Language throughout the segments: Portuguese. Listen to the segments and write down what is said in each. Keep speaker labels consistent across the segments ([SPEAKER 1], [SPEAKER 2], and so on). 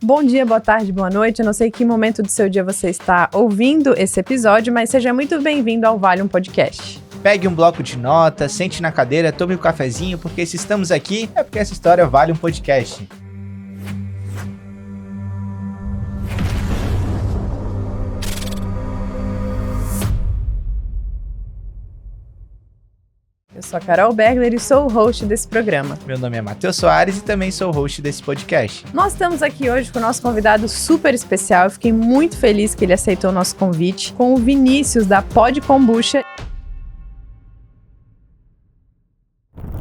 [SPEAKER 1] Bom dia, boa tarde, boa noite. Eu não sei que momento do seu dia você está ouvindo esse episódio, mas seja muito bem-vindo ao Vale um Podcast.
[SPEAKER 2] Pegue um bloco de nota, sente na cadeira, tome um cafezinho, porque se estamos aqui, é porque essa história vale um podcast.
[SPEAKER 1] Eu sou a Carol Bergler e sou o host desse programa.
[SPEAKER 2] Meu nome é Matheus Soares e também sou o host desse podcast.
[SPEAKER 1] Nós estamos aqui hoje com o nosso convidado super especial. Eu fiquei muito feliz que ele aceitou o nosso convite, com o Vinícius da Pod Kombucha.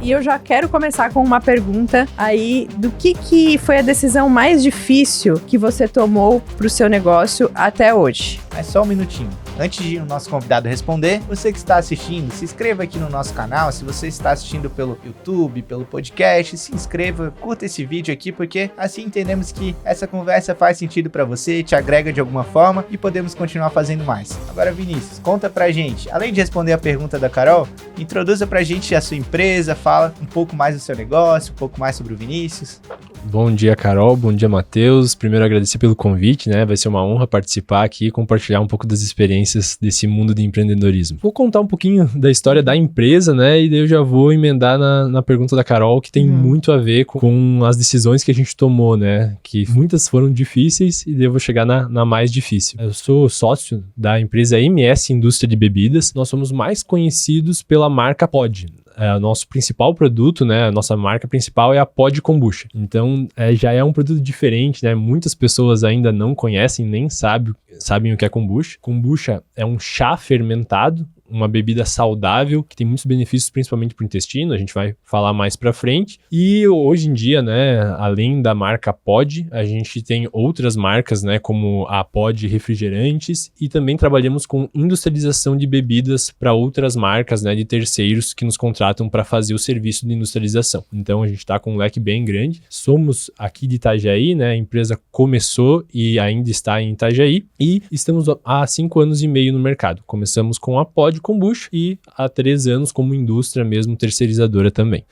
[SPEAKER 1] E eu já quero começar com uma pergunta aí do que foi a decisão mais difícil que você tomou para o seu negócio até hoje.
[SPEAKER 2] Mas só um minutinho. Antes de o nosso convidado responder, você que está assistindo, se inscreva aqui no nosso canal. Se você está assistindo pelo YouTube, pelo podcast, se inscreva, curta esse vídeo aqui, porque assim entendemos que essa conversa faz sentido para você, te agrega de alguma forma e podemos continuar fazendo mais. Agora, Vinícius, conta pra gente, além de responder a pergunta da Carol, introduza pra gente a sua empresa, fala um pouco mais do seu negócio, um pouco mais sobre o Vinícius.
[SPEAKER 3] Bom dia, Carol. Bom dia, Matheus. Primeiro, agradecer pelo convite, né? Vai ser uma honra participar aqui e compartilhar um pouco das experiências desse mundo de empreendedorismo. Vou contar um pouquinho da história da empresa, né? E daí eu já vou emendar na pergunta da Carol, que tem muito a ver com as decisões que a gente tomou, né? Que muitas foram difíceis e daí eu vou chegar na mais difícil. Eu sou sócio da empresa MS Indústria de Bebidas. Nós somos mais conhecidos pela marca Pod. O nosso principal produto, né, a nossa marca principal é a Pod Kombucha. Então, já é um produto diferente, né? Muitas pessoas ainda não conhecem, nem sabem o que é kombucha. Kombucha é um chá fermentado, uma bebida saudável, que tem muitos benefícios, principalmente para o intestino, a gente vai falar mais para frente. E hoje em dia, né, além da marca Pod, a gente tem outras marcas, né, como a Pod Refrigerantes, e também trabalhamos com industrialização de bebidas para outras marcas, né, de terceiros que nos contratam para fazer o serviço de industrialização. Então a gente está com um leque bem grande. Somos aqui de Itajaí, né, a empresa começou e ainda está em Itajaí, e estamos há 5 anos e meio no mercado. Começamos com a Pod Kombucha e há 3 anos como indústria mesmo, terceirizadora também.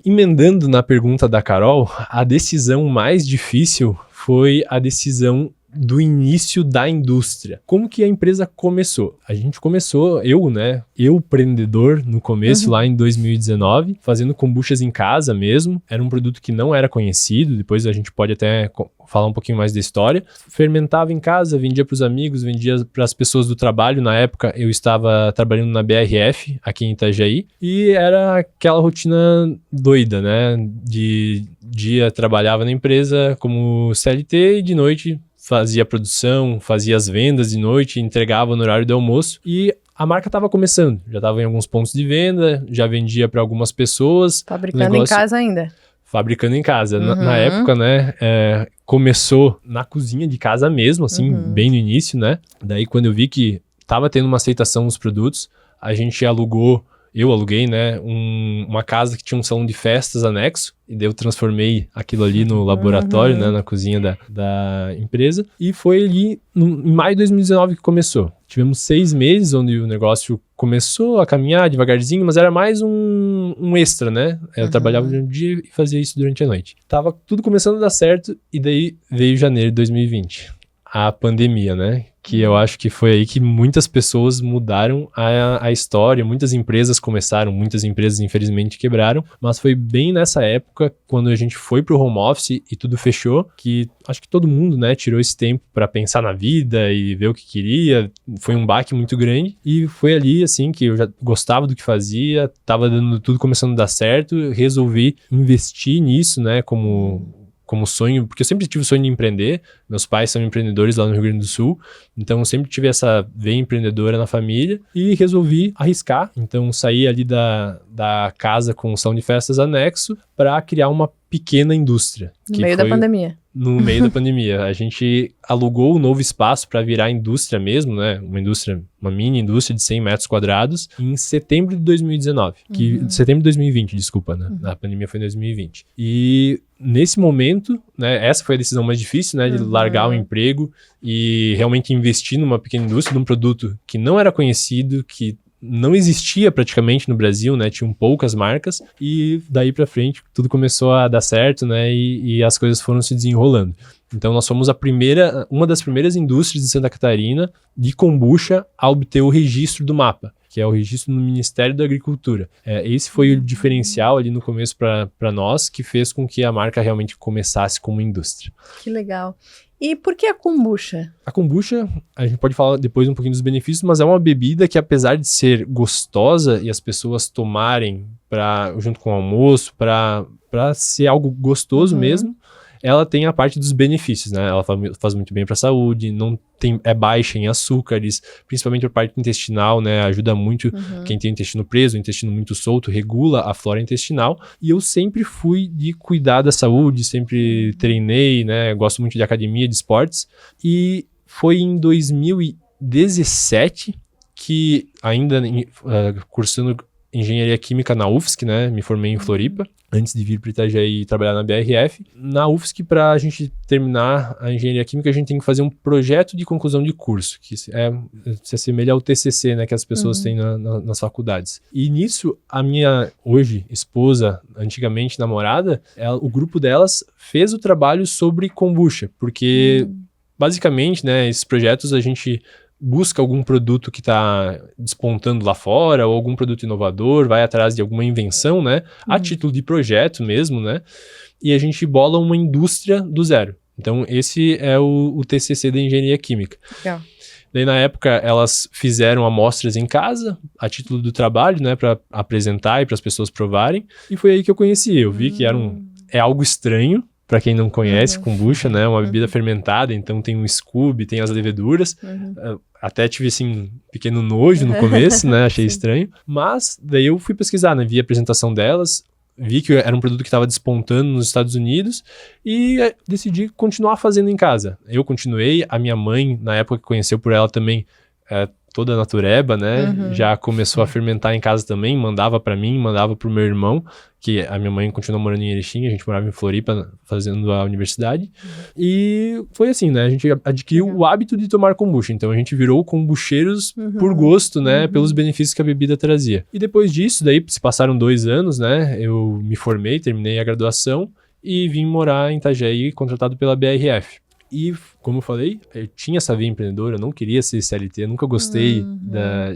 [SPEAKER 3] Emendando na pergunta da Carol, a decisão mais difícil foi a decisão do início da indústria. Como que a empresa começou? A gente começou, eu empreendedor no começo, lá em 2019, fazendo kombuchas em casa mesmo. Era um produto que não era conhecido, depois a gente pode até falar um pouquinho mais da história. Fermentava em casa, vendia para os amigos, vendia para as pessoas do trabalho. Na época eu estava trabalhando na BRF, aqui em Itajaí, e era aquela rotina doida, né? De dia trabalhava na empresa como CLT e de noite fazia a produção, fazia as vendas de noite, entregava no horário do almoço, e a marca estava começando, já estava em alguns pontos de venda, já vendia para algumas pessoas.
[SPEAKER 1] Fabricando em casa ainda?
[SPEAKER 3] Fabricando em casa. Na época, né, começou na cozinha de casa mesmo, assim, bem no início, né? Daí quando eu vi que estava tendo uma aceitação dos produtos, a gente eu aluguei, né, uma casa que tinha um salão de festas anexo, e daí eu transformei aquilo ali no laboratório, né, na cozinha da empresa, e foi ali em maio de 2019 que começou. Tivemos 6 meses onde o negócio começou a caminhar devagarzinho, mas era mais um extra, né? Eu trabalhava durante o dia e fazia isso durante a noite. Tava tudo começando a dar certo, e daí veio janeiro de 2020. A pandemia, né? Que eu acho que foi aí que muitas pessoas mudaram a história, muitas empresas começaram, muitas empresas infelizmente quebraram, mas foi bem nessa época, quando a gente foi pro home office e tudo fechou, que acho que todo mundo, né, tirou esse tempo para pensar na vida e ver o que queria. Foi um baque muito grande, e foi ali, assim, que eu já gostava do que fazia, tava dando tudo começando a dar certo, eu resolvi investir nisso, né, como sonho, porque eu sempre tive o sonho de empreender. Meus pais são empreendedores lá no Rio Grande do Sul, então eu sempre tive essa veia empreendedora na família e resolvi arriscar. Então saí ali da casa com o salão de festas anexo para criar uma pequena indústria.
[SPEAKER 1] No meio da pandemia.
[SPEAKER 3] No meio da pandemia. A gente alugou um novo espaço para virar indústria mesmo, né? Uma mini indústria de 100 metros quadrados em setembro de 2019. Setembro de 2020, desculpa, né? A pandemia foi em 2020. E nesse momento, né? Essa foi a decisão mais difícil, né? De largar o emprego e realmente investir numa pequena indústria, num produto que não era conhecido, que não existia praticamente no Brasil, né? Tinham poucas marcas e daí para frente tudo começou a dar certo, né? E as coisas foram se desenrolando. Então nós fomos uma das primeiras indústrias de Santa Catarina de kombucha a obter o registro do MAPA, que é o registro no Ministério da Agricultura. Esse foi o diferencial ali no começo para nós, que fez com que a marca realmente começasse como indústria.
[SPEAKER 1] Que legal. E por que a kombucha?
[SPEAKER 3] A kombucha, a gente pode falar depois um pouquinho dos benefícios, mas é uma bebida que, apesar de ser gostosa e as pessoas tomarem junto com o almoço, para ser algo gostoso mesmo, ela tem a parte dos benefícios, né? Ela faz muito bem para a saúde, é baixa em açúcares, principalmente a parte intestinal, né? Ajuda muito quem tem o intestino preso, o intestino muito solto, regula a flora intestinal. E eu sempre fui de cuidar da saúde, sempre treinei, né? Gosto muito de academia, de esportes. E foi em 2017 que, ainda cursando engenharia química na UFSC, né? Me formei em Floripa, antes de vir para Itajaí trabalhar na BRF. Na UFSC, para a gente terminar a engenharia química, a gente tem que fazer um projeto de conclusão de curso, que se assemelha ao TCC, né? Que as pessoas têm nas faculdades. E nisso, a minha, hoje, esposa, antigamente namorada, o grupo delas fez o trabalho sobre kombucha, porque, basicamente, né? Esses projetos a gente busca algum produto que está despontando lá fora, ou algum produto inovador, vai atrás de alguma invenção, né? A título de projeto mesmo, né? E a gente bola uma indústria do zero. Então, esse é o TCC da engenharia química.
[SPEAKER 1] Legal.
[SPEAKER 3] Daí, na época, elas fizeram amostras em casa, a título do trabalho, né? Para apresentar e para as pessoas provarem. E foi aí que eu conheci. Eu vi que é algo estranho, para quem não conhece, kombucha, né? Uma bebida fermentada, então tem um Scooby, tem as leveduras. Até tive, assim, um pequeno nojo no começo, né? Achei estranho. Mas daí eu fui pesquisar, né? Vi a apresentação delas, vi que era um produto que estava despontando nos Estados Unidos e decidi continuar fazendo em casa. Eu continuei, a minha mãe, na época que conheceu por ela também, toda natureba, né? Já começou a fermentar em casa também, mandava para mim, mandava pro meu irmão, que a minha mãe continuou morando em Erechim, a gente morava em Floripa fazendo a universidade. E foi assim, né? A gente adquiriu o hábito de tomar kombucha, então a gente virou kombucheiros por gosto, né? Pelos benefícios que a bebida trazia. E depois disso, daí se passaram 2 anos, né? Eu me formei, terminei a graduação e vim morar em Itajaí, contratado pela BRF. E, como eu falei, eu tinha essa veia empreendedora, eu não queria ser CLT, eu nunca gostei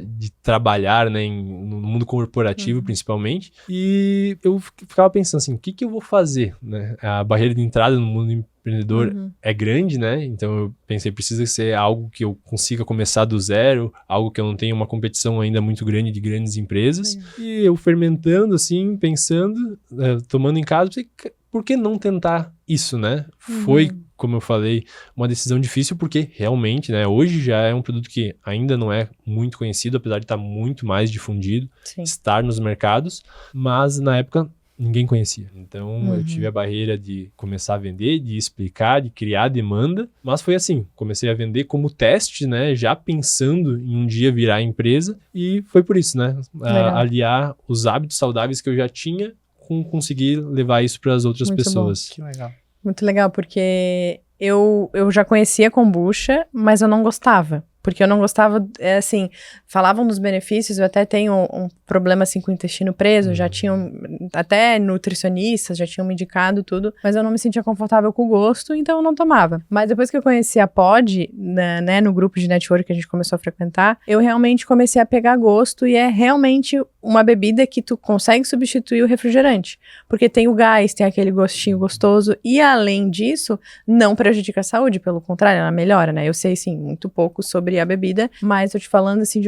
[SPEAKER 3] de trabalhar, né, no mundo corporativo, principalmente. E eu ficava pensando assim, o que eu vou fazer, né? A barreira de entrada no mundo empreendedor é grande, né? Então eu pensei, precisa ser algo que eu consiga começar do zero, algo que eu não tenha uma competição ainda muito grande de grandes empresas. E eu fermentando, assim, pensando, tomando em casa, pensei, por que não tentar isso, né? Foi, como eu falei, uma decisão difícil porque realmente, né, hoje já é um produto que ainda não é muito conhecido, apesar de estar muito mais difundido, estar nos mercados, mas na época ninguém conhecia. Então eu tive a barreira de começar a vender, de explicar, de criar demanda, mas foi assim, comecei a vender como teste, né, já pensando em um dia virar empresa e foi por isso, né, aliar os hábitos saudáveis que eu já tinha com conseguir levar isso para as outras pessoas.
[SPEAKER 2] Bom. Que legal.
[SPEAKER 1] Muito legal, porque eu já conhecia kombucha, mas eu não gostava. Porque eu não gostava, assim, falavam dos benefícios, eu até tenho um problema, assim, com o intestino preso, já tinham, até nutricionistas já tinham me indicado tudo, mas eu não me sentia confortável com o gosto, então eu não tomava. Mas depois que eu conheci a Pod, né, no grupo de network que a gente começou a frequentar, eu realmente comecei a pegar gosto e é realmente uma bebida que tu consegue substituir o refrigerante, porque tem o gás, tem aquele gostinho gostoso e, além disso, não prejudica a saúde, pelo contrário, ela melhora, né? Eu sei, sim, muito pouco sobre a bebida, mas tô te falando assim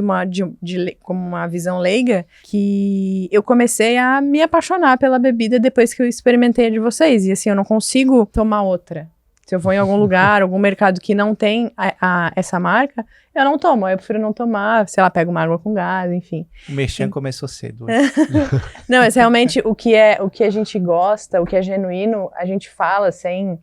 [SPEAKER 1] como uma visão leiga, que eu comecei a me apaixonar pela bebida depois que eu experimentei a de vocês, e assim, eu não consigo tomar outra. Se eu vou em algum lugar, algum mercado que não tem essa marca, eu não tomo, eu prefiro não tomar, sei lá, pego uma água com gás, enfim.
[SPEAKER 2] O merchan começou cedo.
[SPEAKER 1] Não, mas realmente o que a gente gosta, o que é genuíno, a gente fala sem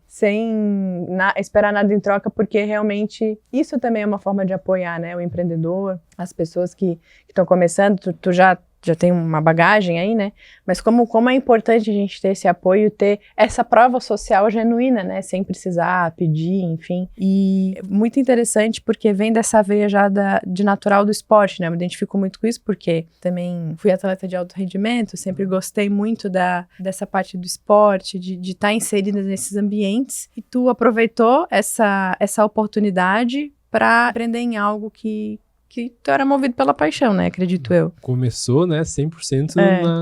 [SPEAKER 1] esperar nada em troca, porque realmente isso também é uma forma de apoiar, né, o empreendedor, as pessoas que estão começando. Tu já já tem uma bagagem aí, né? Mas como é importante a gente ter esse apoio, ter essa prova social genuína, né? Sem precisar pedir, enfim. E muito interessante porque vem dessa veia já de natural do esporte, né? Eu me identifico muito com isso porque também fui atleta de alto rendimento, sempre gostei muito dessa parte do esporte, de estar inserida nesses ambientes. E tu aproveitou essa oportunidade para aprender em algo que tu era movido pela paixão, né? Acredito eu.
[SPEAKER 3] Começou, né, 100%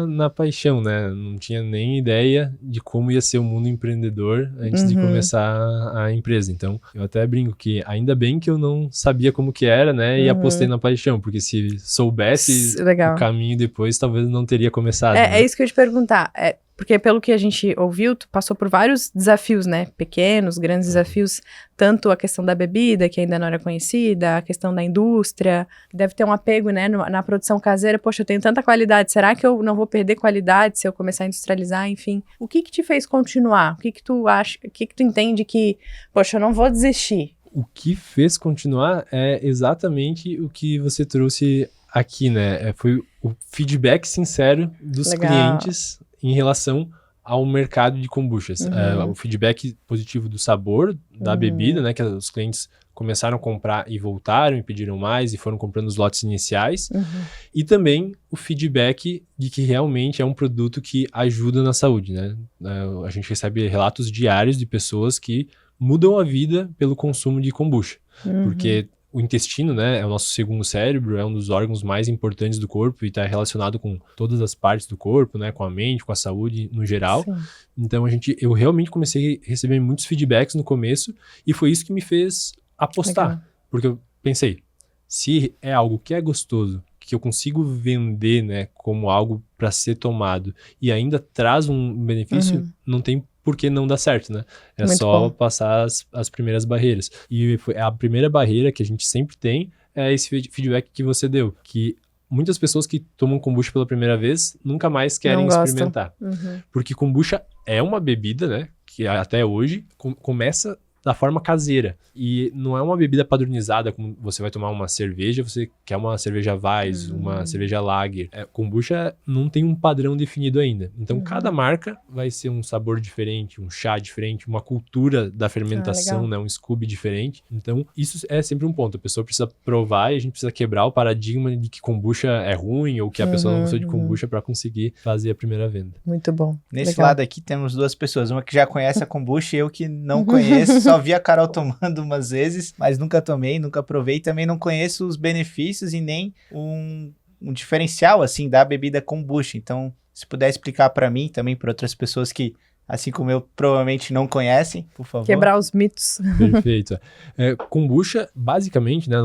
[SPEAKER 3] na paixão, né? Não tinha nem ideia de como ia ser o mundo empreendedor antes de começar a empresa. Então, eu até brinco que ainda bem que eu não sabia como que era, né? E apostei na paixão, porque se soubesse o caminho depois, talvez não teria começado.
[SPEAKER 1] É,
[SPEAKER 3] né?
[SPEAKER 1] é isso que eu ia te perguntar. Porque pelo que a gente ouviu, tu passou por vários desafios, né? Pequenos, grandes desafios. Tanto a questão da bebida, que ainda não era conhecida, a questão da indústria. Deve ter um apego, né? Na produção caseira. Poxa, eu tenho tanta qualidade. Será que eu não vou perder qualidade se eu começar a industrializar? Enfim. O que te fez continuar? O que tu acha? O que tu entende que... Poxa, eu não vou desistir.
[SPEAKER 3] O que fez continuar é exatamente o que você trouxe aqui, né? Foi o feedback sincero dos clientes em relação ao mercado de kombuchas. O feedback positivo do sabor da bebida, né? Que os clientes começaram a comprar e voltaram e pediram mais e foram comprando os lotes iniciais. E também o feedback de que realmente é um produto que ajuda na saúde, né? A gente recebe relatos diários de pessoas que mudam a vida pelo consumo de kombucha. Porque o intestino, né, é o nosso segundo cérebro, é um dos órgãos mais importantes do corpo e está relacionado com todas as partes do corpo, né, com a mente, com a saúde no geral.
[SPEAKER 1] Sim.
[SPEAKER 3] Então eu realmente comecei a receber muitos feedbacks no começo e foi isso que me fez apostar.
[SPEAKER 1] Legal.
[SPEAKER 3] Porque eu pensei, se é algo que é gostoso, que eu consigo vender, né, como algo para ser tomado e ainda traz um benefício, não tem por que não dar certo, né? É
[SPEAKER 1] Muito
[SPEAKER 3] só
[SPEAKER 1] bom.
[SPEAKER 3] passar as primeiras barreiras. E a primeira barreira que a gente sempre tem é esse feedback que você deu, que muitas pessoas que tomam kombucha pela primeira vez nunca mais querem
[SPEAKER 1] Não gostam.
[SPEAKER 3] experimentar. Porque kombucha é uma bebida, né, que até hoje começa da forma caseira. E não é uma bebida padronizada, como você vai tomar uma cerveja, você quer uma cerveja Weiss, uma cerveja Lager. Kombucha não tem um padrão definido ainda. Então, cada marca vai ser um sabor diferente, um chá diferente, uma cultura da fermentação, né? Um Scooby diferente. Então, isso é sempre um ponto. A pessoa precisa provar e a gente precisa quebrar o paradigma de que kombucha é ruim ou que a pessoa não gostou de kombucha para conseguir fazer a primeira venda.
[SPEAKER 1] Muito bom.
[SPEAKER 2] Nesse
[SPEAKER 1] Legal.
[SPEAKER 2] lado aqui temos duas pessoas, uma que já conhece a kombucha e eu que não conheço, só vi a Carol tomando umas vezes, mas nunca tomei, nunca provei, também não conheço os benefícios e nem um diferencial, assim, da bebida kombucha. Então, se puder explicar para mim, também para outras pessoas que, assim como eu, provavelmente não conhecem, por favor.
[SPEAKER 1] Quebrar os mitos.
[SPEAKER 3] Perfeito. Kombucha, basicamente, né,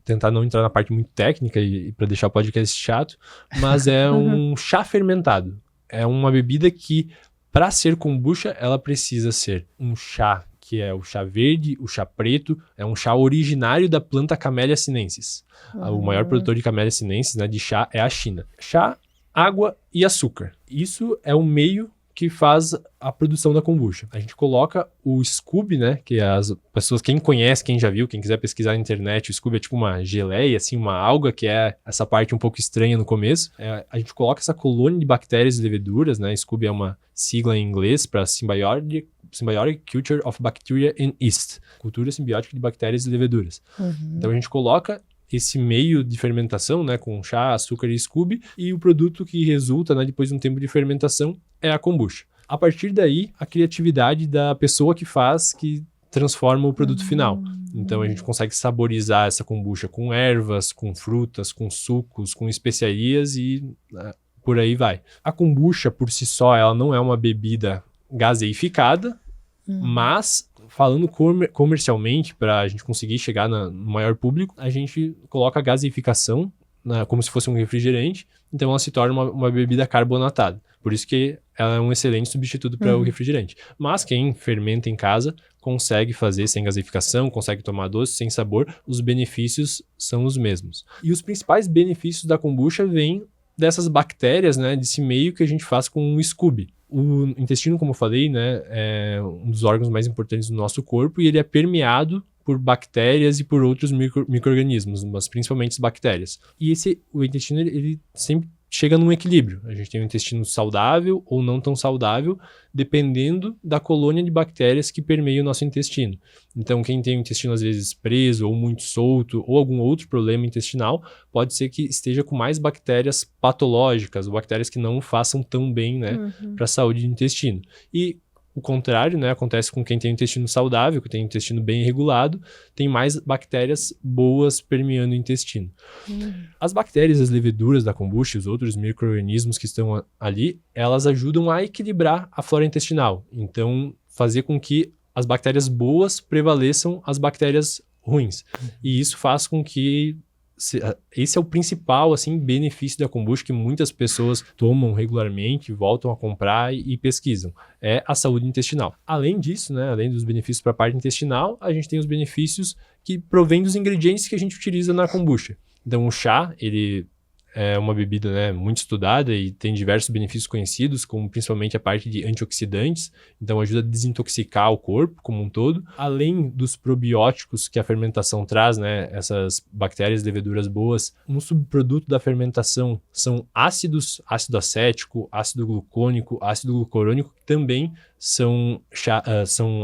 [SPEAKER 3] tentar não entrar na parte muito técnica e para deixar o podcast chato, mas é um chá fermentado. É uma bebida que, para ser kombucha, ela precisa ser um chá, que é o chá verde, o chá preto, é um chá originário da planta Camellia sinensis. O maior produtor de Camellia sinensis, né, de chá, é a China. Chá, água e açúcar. Isso é o meio que faz a produção da kombucha. A gente coloca o Scooby, né, que as pessoas, quem conhece, quem já viu, quem quiser pesquisar na internet, o Scooby é tipo uma geleia, assim, uma alga, que é essa parte um pouco estranha no começo. A gente coloca essa colônia de bactérias e leveduras, né, Scooby é uma sigla em inglês para Symbiotic Culture of Bacteria and Yeast, cultura simbiótica de bactérias e leveduras. Então a gente coloca esse meio de fermentação, né, com chá, açúcar e Scooby, e o produto que resulta, né, depois de um tempo de fermentação é a kombucha. A partir daí, a criatividade da pessoa que faz, que transforma o produto final. Então a gente consegue saborizar essa kombucha com ervas, com frutas, com sucos, com especiarias e por aí vai. A kombucha por si só, ela não é uma bebida gaseificada, mas falando comercialmente, para a gente conseguir chegar no maior público, a gente coloca a gaseificação como se fosse um refrigerante, então ela se torna uma bebida carbonatada. Por isso que ela é um excelente substituto para o refrigerante. Mas quem fermenta em casa consegue fazer sem gaseificação, consegue tomar doce, sem sabor, os benefícios são os mesmos. E os principais benefícios da kombucha vêm dessas bactérias, né, desse meio que a gente faz com o Scooby. O intestino, como eu falei, né, é um dos órgãos mais importantes do nosso corpo e ele é permeado por bactérias e por outros micro-organismos, mas principalmente as bactérias. E o intestino, ele sempre chega num equilíbrio. A gente tem um intestino saudável ou não tão saudável, dependendo da colônia de bactérias que permeia o nosso intestino. Então, quem tem o intestino às vezes preso ou muito solto ou algum outro problema intestinal, pode ser que esteja com mais bactérias patológicas, ou bactérias que não façam tão bem, né, para a saúde do intestino. E o contrário, né, acontece com quem tem o intestino saudável, que tem o intestino bem regulado, tem mais bactérias boas permeando o intestino. As bactérias, as leveduras da kombucha e os outros micro-organismos que estão ali, elas ajudam a equilibrar a flora intestinal. Então, fazer com que as bactérias boas prevaleçam as bactérias ruins. E isso faz com que esse é o principal, assim, benefício da kombucha que muitas pessoas tomam regularmente, voltam a comprar e pesquisam. É a saúde intestinal. Além disso, né, além dos benefícios para a parte intestinal, a gente tem os benefícios que provêm dos ingredientes que a gente utiliza na kombucha. Então, o chá, ele é uma bebida, né, muito estudada e tem diversos benefícios conhecidos, como principalmente a parte de antioxidantes, então ajuda a desintoxicar o corpo como um todo. Além dos probióticos que a fermentação traz, né, essas bactérias, leveduras boas, um subproduto da fermentação são ácidos, ácido acético, ácido glucônico, ácido glucurônico, que também são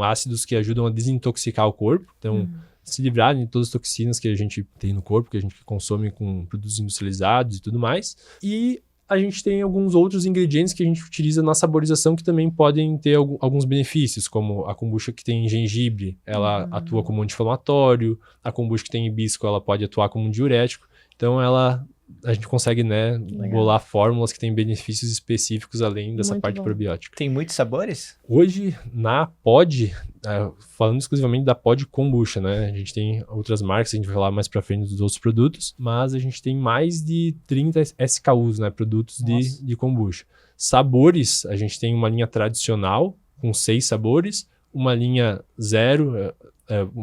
[SPEAKER 3] ácidos que ajudam a desintoxicar o corpo. Então, se livrar de todas as toxinas que a gente tem no corpo, que a gente consome com produtos industrializados e tudo mais. E a gente tem alguns outros ingredientes que a gente utiliza na saborização que também podem ter alguns benefícios, como a kombucha que tem gengibre, ela atua como anti-inflamatório, a kombucha que tem hibisco, ela pode atuar como um diurético. Então, a gente consegue, né, bolar fórmulas que têm benefícios específicos além dessa parte probiótica.
[SPEAKER 2] Tem muitos sabores?
[SPEAKER 3] Hoje, na Pod, falando exclusivamente da Pod Kombucha, né, a gente tem outras marcas, a gente vai falar mais pra frente dos outros produtos, mas a gente tem mais de 30 SKUs, né, produtos de kombucha. Sabores, a gente tem uma linha tradicional, com 6 sabores, uma linha zero,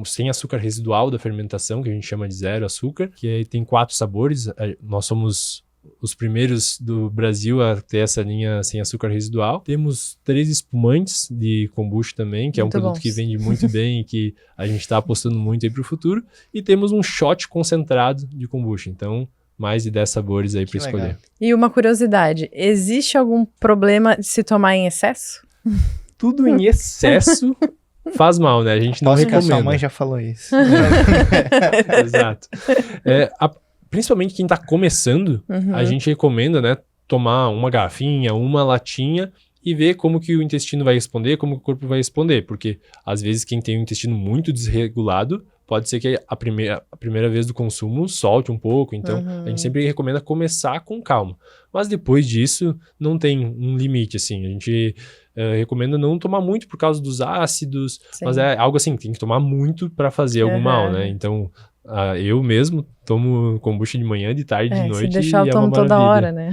[SPEAKER 3] sem açúcar residual da fermentação, que a gente chama de zero açúcar, que aí tem 4 sabores. Nós somos os primeiros do Brasil a ter essa linha sem açúcar residual. Temos 3 espumantes de kombucha também, que é um produto que vende muito bem e que a gente está apostando muito aí para o futuro. E temos um shot concentrado de kombucha. Então, mais de 10 sabores aí para escolher.
[SPEAKER 1] E uma curiosidade, existe algum problema de se tomar em excesso?
[SPEAKER 3] Tudo em excesso faz mal, né? A gente não recomenda.
[SPEAKER 2] Sua mãe já falou isso.
[SPEAKER 3] Exato. Principalmente quem tá começando, a gente recomenda, né, tomar uma garrafinha, uma latinha e ver como que o intestino vai responder, como que o corpo vai responder. Porque, às vezes, quem tem o intestino muito desregulado, pode ser que a primeira vez do consumo solte um pouco. Então, a gente sempre recomenda começar com calma. Mas depois disso, não tem um limite, assim. A gente recomenda não tomar muito por causa dos ácidos, mas é algo assim, tem que tomar muito para fazer algum mal, né? Então, eu mesmo tomo kombucha de manhã, de tarde, de noite.
[SPEAKER 1] Se deixar, eu tomo toda hora, né?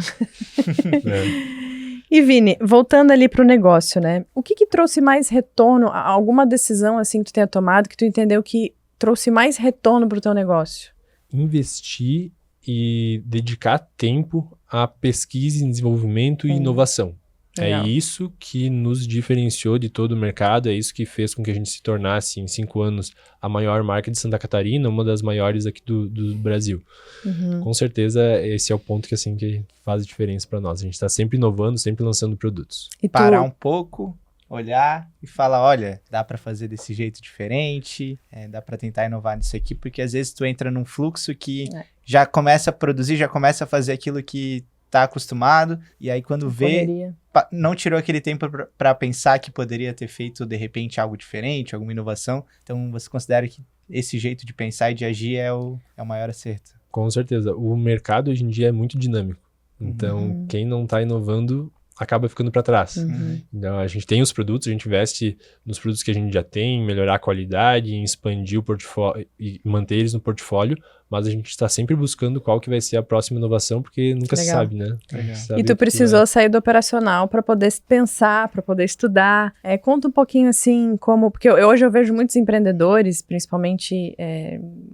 [SPEAKER 3] É.
[SPEAKER 1] E Vini, voltando ali pro negócio, né? O que trouxe mais retorno? Alguma decisão assim que tu tenha tomado que tu entendeu que trouxe mais retorno pro teu negócio?
[SPEAKER 3] Investir e dedicar tempo à pesquisa em desenvolvimento e inovação.
[SPEAKER 1] Legal.
[SPEAKER 3] É isso que nos diferenciou de todo o mercado, é isso que fez com que a gente se tornasse, em 5 anos, a maior marca de Santa Catarina, uma das maiores aqui do Brasil. Com certeza, esse é o ponto que faz a diferença para nós. A gente está sempre inovando, sempre lançando produtos.
[SPEAKER 1] E
[SPEAKER 2] parar um pouco, olhar e falar, olha, dá para fazer desse jeito diferente, dá para tentar inovar nisso aqui, porque às vezes tu entra num fluxo que já começa a produzir, já começa a fazer aquilo que tá acostumado, e aí quando vê, não tirou aquele tempo para pensar que poderia ter feito, de repente, algo diferente, alguma inovação. Então, você considera que esse jeito de pensar e de agir é o maior acerto?
[SPEAKER 3] Com certeza. O mercado, hoje em dia, é muito dinâmico. Então, quem não tá inovando acaba ficando para trás. Então, a gente tem os produtos, a gente investe nos produtos que a gente já tem, melhorar a qualidade, em expandir o portfólio e manter eles no portfólio, mas a gente está sempre buscando qual que vai ser a próxima inovação, porque nunca se sabe, né?
[SPEAKER 1] E tu precisou sair do operacional para poder pensar, para poder estudar. Conta um pouquinho assim, porque hoje eu vejo muitos empreendedores, principalmente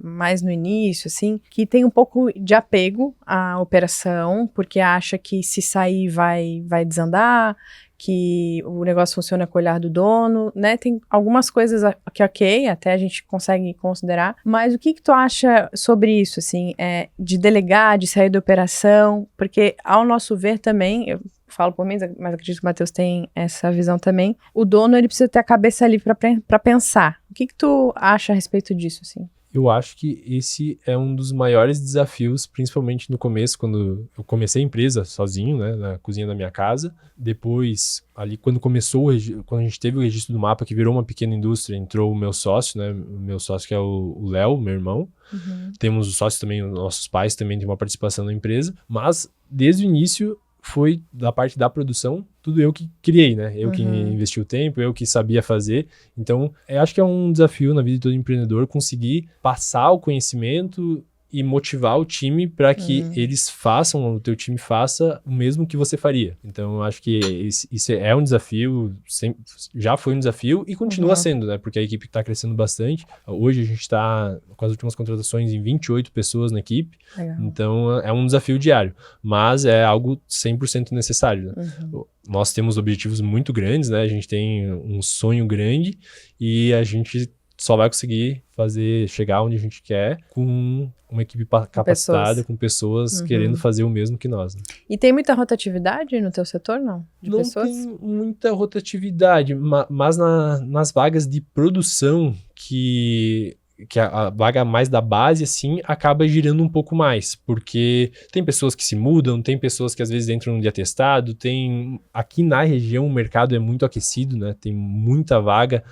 [SPEAKER 1] mais no início, assim, que tem um pouco de apego à operação, porque acha que se sair vai desandar, que o negócio funciona com o olhar do dono, né? Tem algumas coisas que ok, até a gente consegue considerar, mas o que tu acha sobre isso, assim, de delegar, de sair da operação? Porque, ao nosso ver também, eu falo por mim, mas acredito que o Matheus tem essa visão também, o dono, ele precisa ter a cabeça livre para pensar. O que tu acha a respeito disso, assim?
[SPEAKER 3] Eu acho que esse é um dos maiores desafios, principalmente no começo, quando eu comecei a empresa sozinho, né, na cozinha da minha casa. Depois, ali quando quando a gente teve o registro do mapa, que virou uma pequena indústria, entrou o meu sócio, né, o meu sócio que é o Léo, meu irmão. Temos os sócios também, os nossos pais também têm uma participação na empresa, mas desde o início foi da parte da produção, tudo eu que criei, né? Eu que investi o tempo, eu que sabia fazer. Então, eu acho que é um desafio na vida de todo empreendedor conseguir passar o conhecimento e motivar o time para que eles façam, o teu time faça o mesmo que você faria. Então, eu acho que isso é um desafio, já foi um desafio e continua sendo, né? Porque a equipe está crescendo bastante. Hoje a gente está com as últimas contratações em 28 pessoas na equipe. Legal. Então, é um desafio diário, mas é algo 100% necessário, né? Nós temos objetivos muito grandes, né? A gente tem um sonho grande e a gente só vai conseguir chegar onde a gente quer com uma equipe capacitada, com pessoas querendo fazer o mesmo que nós. Né?
[SPEAKER 1] E tem muita rotatividade no teu setor, não?
[SPEAKER 3] Não pessoas? Tem muita rotatividade, mas nas vagas de produção que a vaga mais da base, assim, acaba girando um pouco mais, porque tem pessoas que se mudam, tem pessoas que às vezes entram de atestado, aqui na região o mercado é muito aquecido, né, tem muita vaga,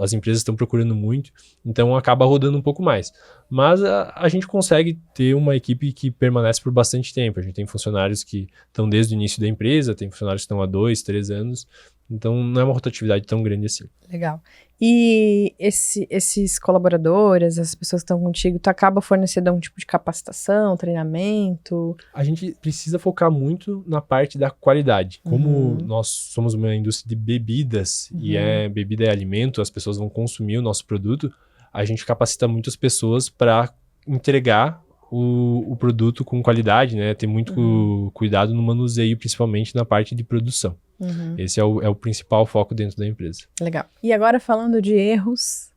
[SPEAKER 3] as empresas estão procurando muito, então acaba rodando um pouco mais. Mas a gente consegue ter uma equipe que permanece por bastante tempo, a gente tem funcionários que estão desde o início da empresa, tem funcionários que estão há 2, 3 anos, então não é uma rotatividade tão grande assim.
[SPEAKER 1] Legal. E esses colaboradores, as pessoas que estão contigo, tu acaba fornecendo algum tipo de capacitação, treinamento?
[SPEAKER 3] A gente precisa focar muito na parte da qualidade. Como nós somos uma indústria de bebidas, e bebida é alimento, as pessoas vão consumir o nosso produto, a gente capacita muitas pessoas para entregar o produto com qualidade, né? Ter muito cuidado no manuseio, principalmente na parte de produção. Esse é o principal foco dentro da empresa.
[SPEAKER 1] Legal. E agora falando de erros,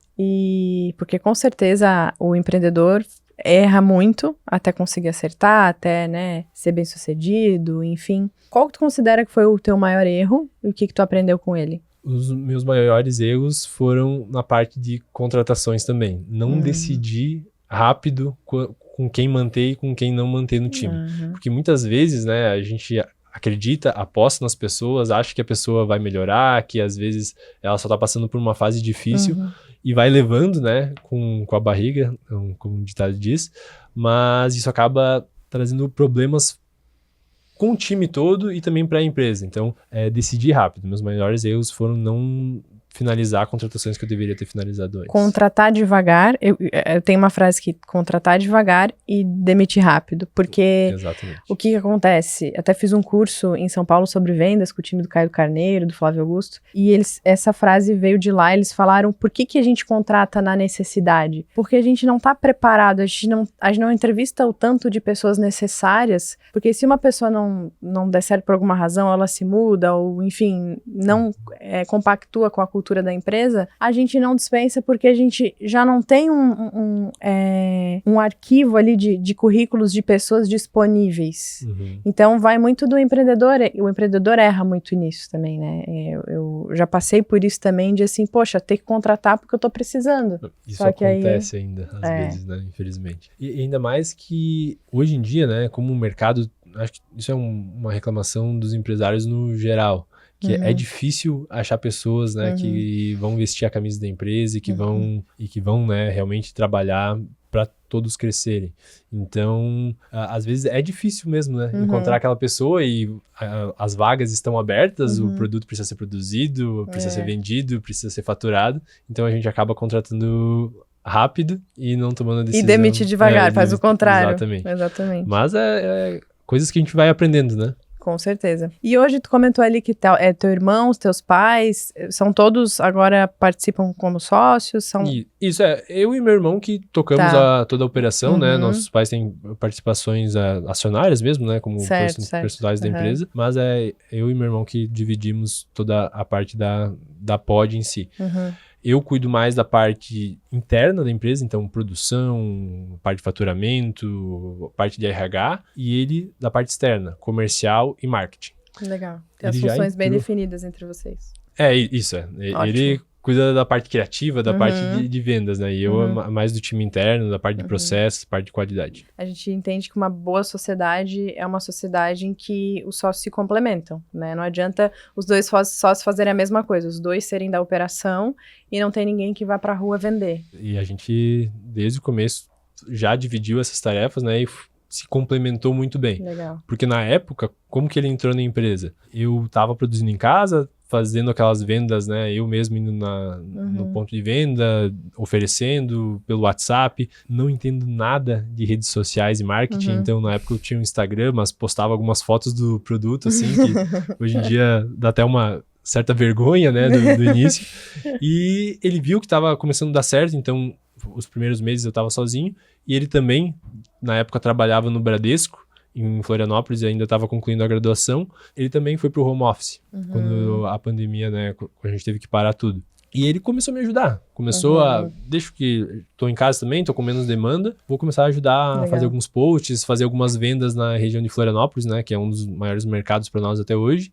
[SPEAKER 1] porque com certeza o empreendedor erra muito até conseguir acertar, até, né, ser bem sucedido, enfim. Qual que tu considera que foi o teu maior erro e o que tu aprendeu com ele?
[SPEAKER 3] Os meus maiores erros foram na parte de contratações também. Não decidir rápido com quem manter e com quem não manter no time. Porque muitas vezes, né, a gente acredita, aposta nas pessoas, acha que a pessoa vai melhorar, que às vezes ela só tá passando por uma fase difícil e vai levando, né, com a barriga, como o ditado diz, mas isso acaba trazendo problemas com o time todo e também para a empresa. Então, decidir rápido. Meus maiores erros foram não finalizar contratações que eu deveria ter finalizado antes.
[SPEAKER 1] Contratar devagar, eu tenho uma frase aqui, contratar devagar e demitir rápido, porque
[SPEAKER 3] Exatamente.
[SPEAKER 1] O que acontece? Até fiz um curso em São Paulo sobre vendas com o time do Caio Carneiro, do Flávio Augusto, e essa frase veio de lá, eles falaram, por que a gente contrata na necessidade? Porque a gente não está preparado, a gente não entrevista o tanto de pessoas necessárias, porque se uma pessoa não der certo por alguma razão, ela se muda, ou enfim, não compactua com a cultura da empresa, a gente não dispensa porque a gente já não tem um arquivo ali de currículos de pessoas disponíveis. Então vai muito do empreendedor, o empreendedor erra muito nisso também, né? Eu já passei por isso também, de assim, poxa, ter que contratar porque eu tô precisando.
[SPEAKER 3] Isso só que acontece ainda, às vezes, né? Infelizmente. E ainda mais que hoje em dia, né, como o mercado, acho que isso é uma reclamação dos empresários no geral, que é difícil achar pessoas, né, que vão vestir a camisa da empresa e que vão, né, realmente trabalhar para todos crescerem. Então, às vezes é difícil mesmo, né, encontrar aquela pessoa e as vagas estão abertas, o produto precisa ser produzido, precisa ser vendido, precisa ser faturado. Então, a gente acaba contratando rápido e não tomando a decisão.
[SPEAKER 1] E demite devagar, faz o contrário.
[SPEAKER 3] Exatamente. Mas coisas que a gente vai aprendendo, né?
[SPEAKER 1] Com certeza. E hoje tu comentou ali que teu irmão, os teus pais, são todos agora participam como sócios? São...
[SPEAKER 3] Isso, eu e meu irmão que tocamos toda a operação, né? Nossos pais têm participações acionárias mesmo, né? Como personagens da empresa. Mas é eu e meu irmão que dividimos toda a parte da pod em si. Eu cuido mais da parte interna da empresa, então produção, parte de faturamento, parte de RH, e ele da parte externa, comercial e marketing.
[SPEAKER 1] Legal. Tem as funções bem definidas entre vocês.
[SPEAKER 3] Isso. Ele cuida da parte criativa, da parte de vendas, né? E eu mais do time interno, da parte de processos, parte de qualidade.
[SPEAKER 1] A gente entende que uma boa sociedade é uma sociedade em que os sócios se complementam, né? Não adianta os dois sócios fazerem a mesma coisa, os dois serem da operação e não tem ninguém que vá pra rua vender.
[SPEAKER 3] E a gente, desde o começo, já dividiu essas tarefas, né? E se complementou muito bem.
[SPEAKER 1] Legal.
[SPEAKER 3] Porque na época, como que ele entrou na empresa? Eu tava produzindo em casa, fazendo aquelas vendas, né? Eu mesmo indo no ponto de venda, oferecendo pelo WhatsApp. Não entendo nada de redes sociais e marketing, então na época eu tinha um Instagram, mas postava algumas fotos do produto, assim, que hoje em dia dá até uma certa vergonha, né, do início. E ele viu que estava começando a dar certo, então os primeiros meses eu estava sozinho. E ele também, na época, trabalhava no Bradesco, em Florianópolis, e ainda estava concluindo a graduação. Ele também foi pro home office, quando a pandemia, né, quando a gente teve que parar tudo. E ele começou a me ajudar. Começou deixa que tô em casa também, tô com menos demanda, vou começar a ajudar a fazer alguns posts, fazer algumas vendas na região de Florianópolis, né, que é um dos maiores mercados para nós até hoje.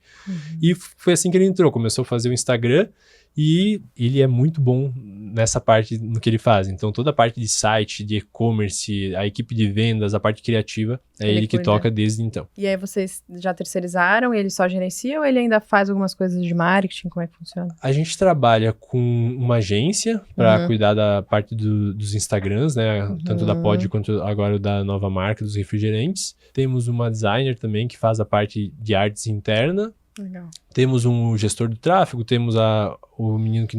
[SPEAKER 3] E foi assim que ele entrou, começou a fazer o Instagram. E ele é muito bom nessa parte no que ele faz. Então, toda a parte de site, de e-commerce, a equipe de vendas, a parte criativa, é ele que toca desde então.
[SPEAKER 1] E aí vocês já terceirizaram e ele só gerencia ou ele ainda faz algumas coisas de marketing? Como é que funciona?
[SPEAKER 3] A gente trabalha com uma agência para cuidar da parte dos Instagrams, né? Tanto da Pod quanto agora da nova marca dos refrigerantes. Temos uma designer também que faz a parte de artes interna.
[SPEAKER 1] Legal.
[SPEAKER 3] Temos um gestor do tráfego, temos o menino que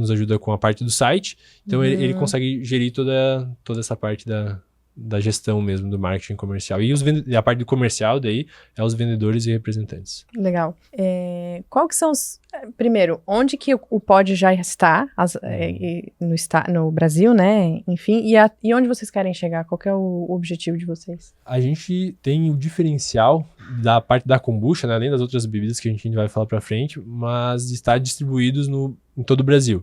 [SPEAKER 3] nos ajuda com a parte do site. Então, ele consegue gerir toda essa parte da gestão mesmo, do marketing comercial. E a parte do comercial, daí, é os vendedores e representantes.
[SPEAKER 1] Legal. Qual que são os... Primeiro, onde que o Pod já está no Brasil, né? Enfim, e onde vocês querem chegar? Qual que é o objetivo de vocês?
[SPEAKER 3] A gente tem o diferencial da parte da kombucha, né? Além das outras bebidas que a gente vai falar pra frente, mas de estar distribuídos em todo o Brasil.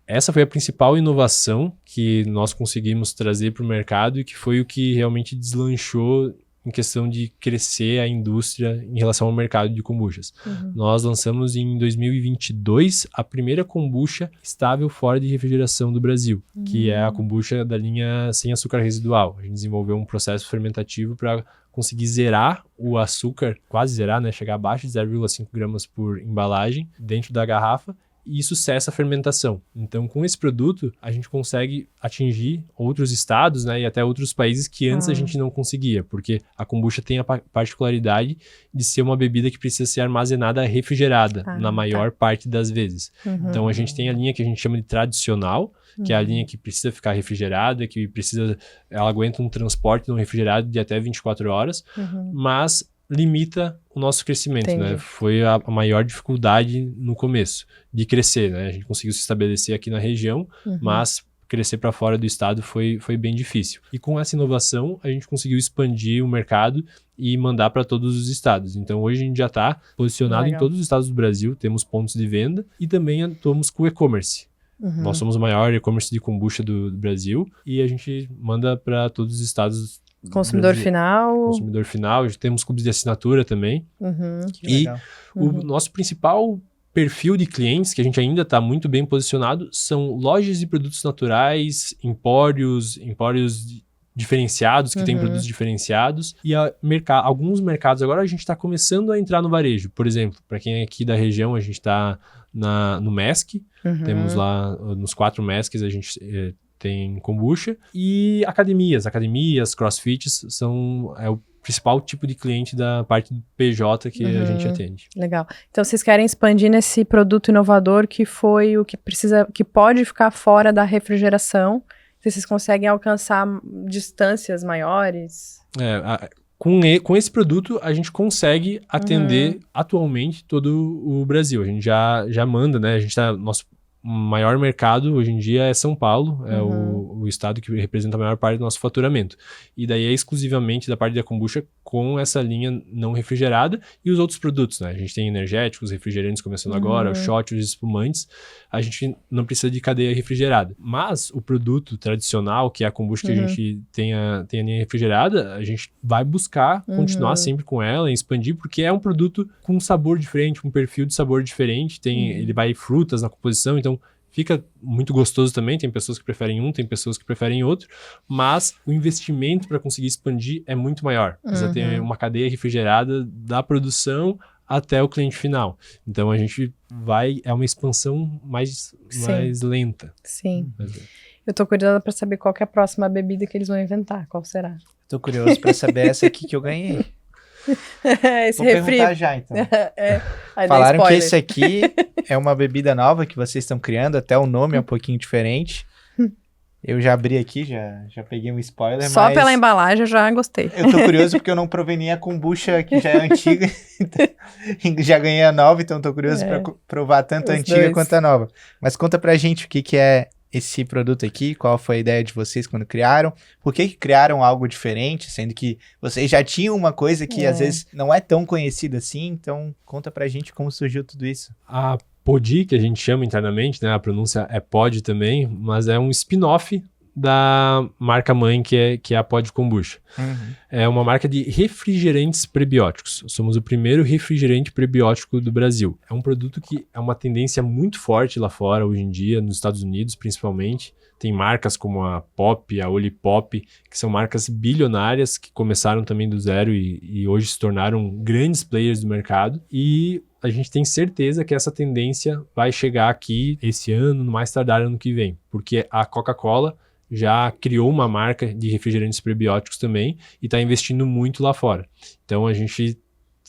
[SPEAKER 3] Essa foi a principal inovação que nós conseguimos trazer para o mercado e que foi o que realmente deslanchou em questão de crescer a indústria em relação ao mercado de kombuchas. Nós lançamos em 2022 a primeira kombucha estável fora de refrigeração do Brasil, que é a kombucha da linha sem açúcar residual. A gente desenvolveu um processo fermentativo para conseguir zerar o açúcar, quase zerar, né? Chegar abaixo de 0,5 gramas por embalagem dentro da garrafa. E isso cessa a fermentação. Então, com esse produto, a gente consegue atingir outros estados, né, e até outros países que antes a gente não conseguia, porque a kombucha tem a particularidade de ser uma bebida que precisa ser armazenada refrigerada na maior parte das vezes. Então, a gente tem a linha que a gente chama de tradicional, que é a linha que precisa ficar refrigerada, ela aguenta um transporte não refrigerado de até 24 horas, mas limita o nosso crescimento, né? Foi a maior dificuldade no começo de crescer, né? A gente conseguiu se estabelecer aqui na região, mas crescer para fora do estado foi bem difícil. E com essa inovação, a gente conseguiu expandir o mercado e mandar para todos os estados. Então, hoje a gente já está posicionado em todos os estados do Brasil, temos pontos de venda e também atuamos com o e-commerce. Nós somos o maior e-commerce de kombucha do Brasil e a gente manda para todos os estados.
[SPEAKER 1] Consumidor final,
[SPEAKER 3] temos clubes de assinatura também. E o nosso principal perfil de clientes, que a gente ainda está muito bem posicionado, são lojas de produtos naturais, empórios diferenciados, que têm produtos diferenciados, e alguns mercados agora a gente está começando a entrar no varejo. Por exemplo, para quem é aqui da região, a gente está no MESC, temos lá nos 4 MESCs a gente tem kombucha, e academias, crossfits é o principal tipo de cliente da parte do PJ que a gente atende.
[SPEAKER 1] Legal. Então vocês querem expandir nesse produto inovador que foi o que pode ficar fora da refrigeração, vocês conseguem alcançar distâncias maiores?
[SPEAKER 3] com esse produto, a gente consegue atender atualmente todo o Brasil. A gente já manda, né? Nosso maior mercado hoje em dia é São Paulo, é o estado que representa a maior parte do nosso faturamento. E daí é exclusivamente da parte da kombucha com essa linha não refrigerada e os outros produtos, né? A gente tem energéticos, refrigerantes começando agora, o shot, os espumantes. A gente não precisa de cadeia refrigerada. Mas o produto tradicional, que é a kombucha que a gente tem a linha refrigerada, a gente vai buscar continuar sempre com ela e expandir, porque é um produto com um sabor diferente, com um perfil de sabor diferente. Ele vai frutas na composição, então fica muito gostoso também. Tem pessoas que preferem um, tem pessoas que preferem outro, mas o investimento para conseguir expandir é muito maior. Precisa ter uma cadeia refrigerada da produção até o cliente final. Então a gente é uma expansão mais lenta.
[SPEAKER 1] Sim. Eu tô curiosa para saber qual que é a próxima bebida que eles vão inventar. Qual será?
[SPEAKER 2] Tô curioso para saber essa aqui que eu ganhei.
[SPEAKER 1] Esse
[SPEAKER 2] Vou
[SPEAKER 1] refri.
[SPEAKER 2] perguntar já, então.
[SPEAKER 1] Aí
[SPEAKER 2] Falaram
[SPEAKER 1] dá
[SPEAKER 2] que
[SPEAKER 1] spoiler.
[SPEAKER 2] esse aqui é uma bebida nova que vocês estão criando, até o nome é um pouquinho diferente. Eu já abri aqui, já peguei um spoiler,
[SPEAKER 1] Só
[SPEAKER 2] mas
[SPEAKER 1] pela embalagem eu já gostei.
[SPEAKER 2] eu tô curioso porque eu não provei nem a kombucha que já é antiga, já ganhei a nova, então tô curioso para provar tanto a
[SPEAKER 1] Os
[SPEAKER 2] antiga
[SPEAKER 1] dois.
[SPEAKER 2] quanto a nova. Mas conta pra gente o que é esse produto aqui, qual foi a ideia de vocês quando criaram, por que criaram algo diferente, sendo que vocês já tinham uma coisa que às vezes não é tão conhecida assim, então conta pra gente como surgiu tudo isso.
[SPEAKER 3] A Podi, que a gente chama internamente, né? A pronúncia é Pod também, mas é um spin-off da marca mãe que é a Pod Kombucha. É uma marca de refrigerantes prebióticos. Somos o primeiro refrigerante prebiótico do Brasil. É um produto que é uma tendência muito forte lá fora hoje em dia, nos Estados Unidos principalmente. Tem marcas como a Pop, a Olipop, que são marcas bilionárias que começaram também do zero e hoje se tornaram grandes players do mercado. E a gente tem certeza que essa tendência vai chegar aqui esse ano, no mais tardar ano que vem. Porque a Coca-Cola já criou uma marca de refrigerantes prebióticos também e está investindo muito lá fora. Então a gente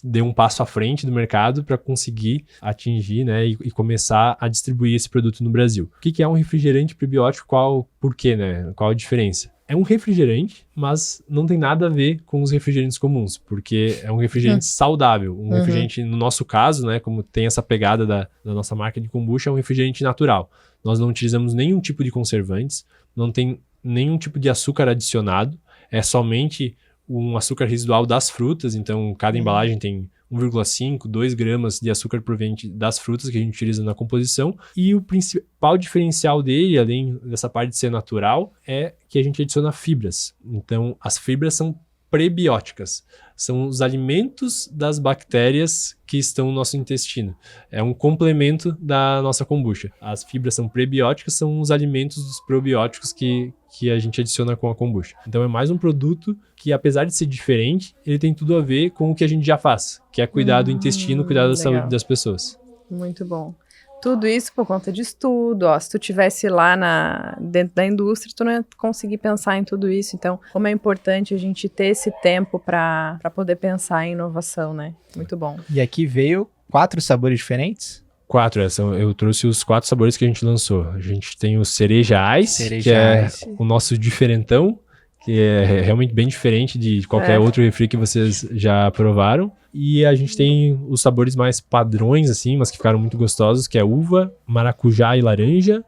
[SPEAKER 3] deu um passo à frente do mercado para conseguir atingir, né, e começar a distribuir esse produto no Brasil. O que é um refrigerante prebiótico? Por quê, né? Qual a diferença? É um refrigerante, mas não tem nada a ver com os refrigerantes comuns, porque é um refrigerante saudável. Um refrigerante, no nosso caso, né, como tem essa pegada da nossa marca de kombucha, é um refrigerante natural. Nós não utilizamos nenhum tipo de conservantes, não tem nenhum tipo de açúcar adicionado, é somente um açúcar residual das frutas, então cada embalagem tem 1,5, 2 gramas de açúcar proveniente das frutas que a gente utiliza na composição. E o principal diferencial dele, além dessa parte de ser natural, é que a gente adiciona fibras. Então, as fibras são prebióticas. São os alimentos das bactérias que estão no nosso intestino. É um complemento da nossa kombucha. As fibras são prebióticas, são os alimentos dos probióticos que a gente adiciona com a kombucha. Então é mais um produto que, apesar de ser diferente, ele tem tudo a ver com o que a gente já faz, que é cuidar do intestino, cuidar da saúde das pessoas.
[SPEAKER 1] Muito bom. Tudo isso por conta de estudo, ó. Se tu tivesse lá dentro da indústria, tu não ia conseguir pensar em tudo isso. Então, como é importante a gente ter esse tempo para poder pensar em inovação, né? Muito bom.
[SPEAKER 2] E aqui veio 4 sabores diferentes?
[SPEAKER 3] 4, eu trouxe os 4 sabores que a gente lançou. A gente tem o Cereja Ice, que é o nosso diferentão, que é realmente bem diferente de qualquer outro refri que vocês já provaram. E a gente tem os sabores mais padrões, assim, mas que ficaram muito gostosos, que é uva, maracujá e laranja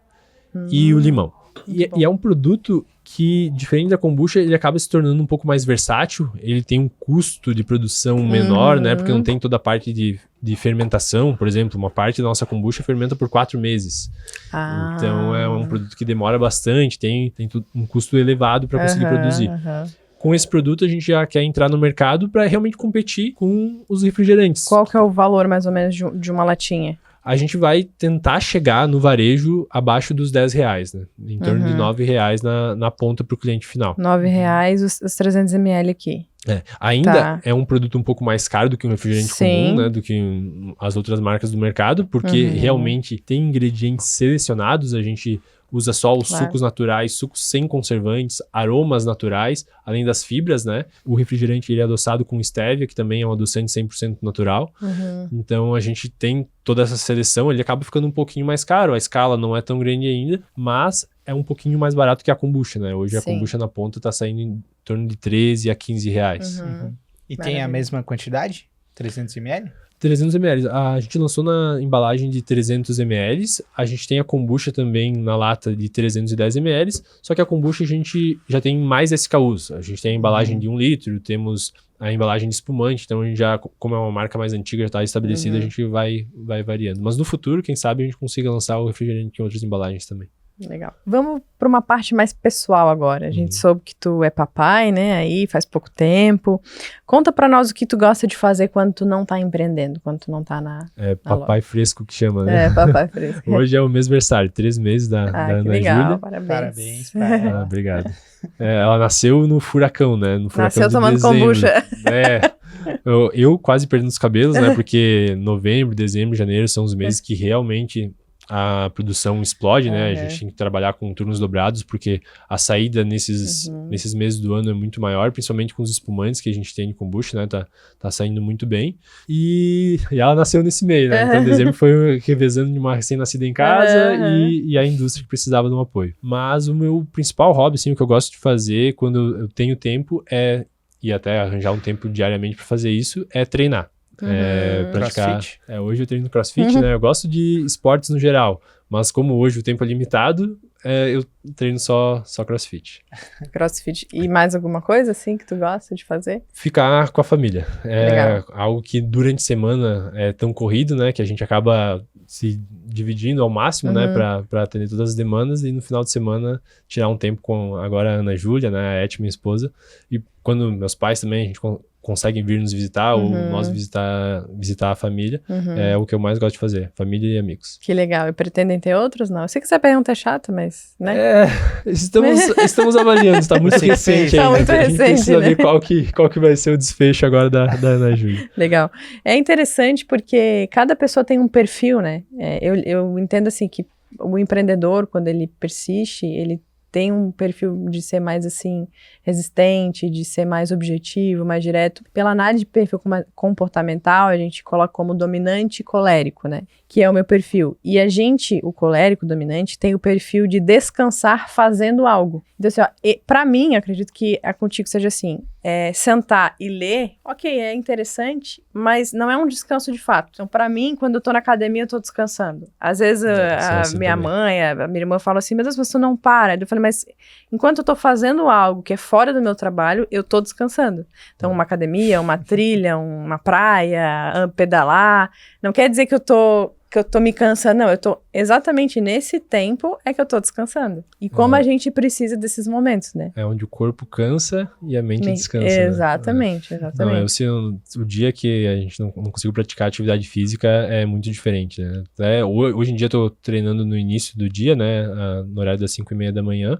[SPEAKER 3] e o limão. E é um produto que, diferente da kombucha, ele acaba se tornando um pouco mais versátil. Ele tem um custo de produção menor, né? Porque não tem toda a parte de fermentação. Por exemplo, uma parte da nossa kombucha fermenta por 4 meses. Então é um produto que demora bastante, tem um custo elevado para conseguir produzir. Com esse produto, a gente já quer entrar no mercado para realmente competir com os refrigerantes.
[SPEAKER 1] Qual que é o valor, mais ou menos, de uma latinha?
[SPEAKER 3] A gente vai tentar chegar no varejo abaixo dos R$10, né? Em torno de R$9 na ponta para o cliente final.
[SPEAKER 1] R$9 os 300 ml aqui.
[SPEAKER 3] Ainda é um produto um pouco mais caro do que um refrigerante comum, né? Do que as outras marcas do mercado, porque realmente tem ingredientes selecionados. A gente usa só os sucos naturais, sucos sem conservantes, aromas naturais, além das fibras, né? O refrigerante ele é adoçado com stevia, que também é um adoçante 100% natural. Então a gente tem toda essa seleção, ele acaba ficando um pouquinho mais caro. A escala não é tão grande ainda, mas é um pouquinho mais barato que a kombucha, né? Hoje a kombucha na ponta tá saindo em torno de 13 a 15 reais.
[SPEAKER 2] E tem a
[SPEAKER 1] Maravilha.
[SPEAKER 2] mesma quantidade? 300 ml?
[SPEAKER 3] 300 ml. A gente lançou na embalagem de 300 ml. A gente tem a kombucha também na lata de 310 ml. Só que a kombucha a gente já tem mais SKUs. A gente tem a embalagem de 1 litro, temos a embalagem de espumante. Então a gente já, como é uma marca mais antiga, já está estabelecida, a gente vai variando. Mas no futuro, quem sabe, a gente consiga lançar o refrigerante em outras embalagens também.
[SPEAKER 1] Legal. Vamos para uma parte mais pessoal agora. A gente soube que tu é papai, né? Aí faz pouco tempo. Conta pra nós o que tu gosta de fazer quando tu não tá empreendendo, quando tu não tá na...
[SPEAKER 3] É papai fresco que chama, né?
[SPEAKER 1] É, papai fresco.
[SPEAKER 3] Hoje é o mês aniversário, 3 meses da
[SPEAKER 1] Que
[SPEAKER 3] Ana
[SPEAKER 1] legal,
[SPEAKER 3] Júlia.
[SPEAKER 1] parabéns.
[SPEAKER 2] Parabéns.
[SPEAKER 3] Obrigado. Ela nasceu no furacão, né? No furacão
[SPEAKER 1] Nasceu
[SPEAKER 3] de
[SPEAKER 1] tomando
[SPEAKER 3] dezembro.
[SPEAKER 1] kombucha.
[SPEAKER 3] Eu quase perdendo os cabelos, né? Porque novembro, dezembro, janeiro são os meses que realmente a produção explode, né? A gente tem que trabalhar com turnos dobrados, porque a saída nesses meses do ano é muito maior, principalmente com os espumantes que a gente tem de kombucha, né? Tá saindo muito bem. E ela nasceu nesse meio, né? Então, dezembro foi revezando de uma recém-nascida em casa e a indústria que precisava de um apoio. Mas o meu principal hobby, assim, o que eu gosto de fazer quando eu tenho tempo e até arranjar um tempo diariamente para fazer isso, é treinar. Praticar.
[SPEAKER 2] CrossFit?
[SPEAKER 3] Hoje eu treino CrossFit, né? Eu gosto de esportes no geral, mas como hoje o tempo é limitado, eu treino só CrossFit.
[SPEAKER 1] CrossFit. E mais alguma coisa, assim, que tu gosta de fazer?
[SPEAKER 3] Ficar com a família.
[SPEAKER 1] Legal.
[SPEAKER 3] Algo que durante a semana é tão corrido, né? Que a gente acaba se dividindo ao máximo, né? Pra atender todas as demandas e no final de semana tirar um tempo com agora a Ana Júlia, né? A minha esposa. E quando meus pais também, a gente conseguem vir nos visitar ou nós visitar a família, é o que eu mais gosto de fazer, família e amigos.
[SPEAKER 1] Que legal. E pretendem ter outros? Não. Eu sei que essa pergunta é chata, mas, né?
[SPEAKER 3] Estamos avaliando, está muito recente
[SPEAKER 1] Tá
[SPEAKER 3] ainda.
[SPEAKER 1] muito
[SPEAKER 3] A gente
[SPEAKER 1] recente,
[SPEAKER 3] precisa
[SPEAKER 1] né?
[SPEAKER 3] ver qual que vai ser o desfecho agora da Ana Júlia.
[SPEAKER 1] Legal. É interessante porque cada pessoa tem um perfil, né? Eu entendo assim que o empreendedor, quando ele persiste, ele tem um perfil de ser mais assim resistente, de ser mais objetivo, mais direto. Pela análise de perfil comportamental, a gente coloca como dominante e colérico, né? Que é o meu perfil. E a gente, o colérico dominante, tem o perfil de descansar fazendo algo. Então assim, ó, pra mim, acredito que contigo seja assim, sentar e ler, ok, é interessante, mas não é um descanso de fato. Então, pra mim, quando eu tô na academia, eu tô descansando. Às vezes, a
[SPEAKER 3] assim
[SPEAKER 1] minha
[SPEAKER 3] também.
[SPEAKER 1] mãe, a minha irmã fala assim, meu Deus, você não para. Eu falei, mas enquanto eu tô fazendo algo que é fora do meu trabalho, eu tô descansando. Então, uma academia, uma trilha, uma praia, pedalar, não quer dizer que eu tô me cansando, não, eu tô exatamente nesse tempo é que eu tô descansando. E como a gente precisa desses momentos, né?
[SPEAKER 3] É onde o corpo cansa e a mente descansa.
[SPEAKER 1] Exatamente,
[SPEAKER 3] Né?
[SPEAKER 1] exatamente.
[SPEAKER 3] Não, o dia que a gente não conseguiu praticar atividade física é muito diferente, né? Hoje em dia eu tô treinando no início do dia, né? No horário das 5:30 da manhã.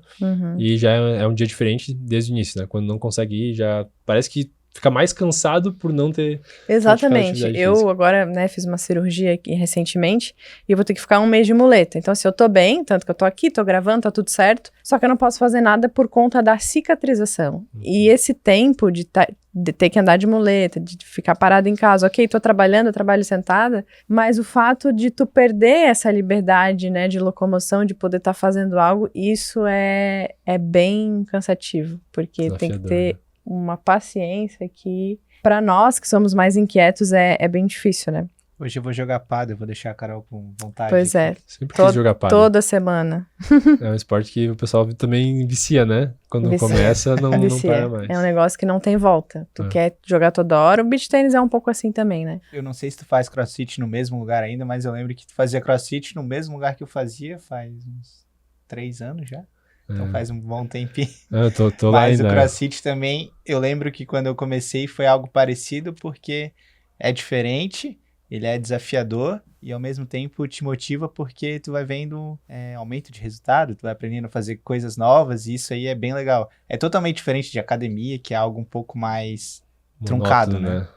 [SPEAKER 3] E já é um dia diferente desde o início, né? Quando não consegue ir, já parece que fica mais cansado por não ter...
[SPEAKER 1] Exatamente. Eu agora, né, fiz uma cirurgia aqui recentemente e eu vou ter que ficar 1 mês de muleta. Então, se eu tô bem, tanto que eu tô aqui, tô gravando, tá tudo certo, só que eu não posso fazer nada por conta da cicatrização. E esse tempo de ter que andar de muleta, de ficar parado em casa, ok, tô trabalhando, eu trabalho sentada, mas o fato de tu perder essa liberdade, né, de locomoção, de poder estar fazendo algo, isso é bem cansativo, porque tem que ter uma paciência que, pra nós que somos mais inquietos, é bem difícil, né?
[SPEAKER 2] Hoje eu vou jogar pádel, eu vou deixar a Carol com vontade.
[SPEAKER 1] Pois
[SPEAKER 2] aqui.
[SPEAKER 3] Sempre quis jogar pádel.
[SPEAKER 1] Toda semana.
[SPEAKER 3] É um esporte que o pessoal também vicia, né? Quando começa, não para mais.
[SPEAKER 1] É um negócio que não tem volta. Tu quer jogar toda hora. O beach tennis é um pouco assim também, né?
[SPEAKER 2] Eu não sei se tu faz crossfit no mesmo lugar ainda, mas eu lembro que tu fazia crossfit no mesmo lugar que eu fazia faz uns 3 anos já. Então faz um bom tempinho.
[SPEAKER 3] Eu tô lá
[SPEAKER 2] Mas
[SPEAKER 3] ainda.
[SPEAKER 2] o CrossFit também, eu lembro que quando eu comecei foi algo parecido, porque é diferente, ele é desafiador e ao mesmo tempo te motiva porque tu vai vendo aumento de resultado, tu vai aprendendo a fazer coisas novas e isso aí é bem legal. É totalmente diferente de academia, que é algo um pouco mais truncado, né?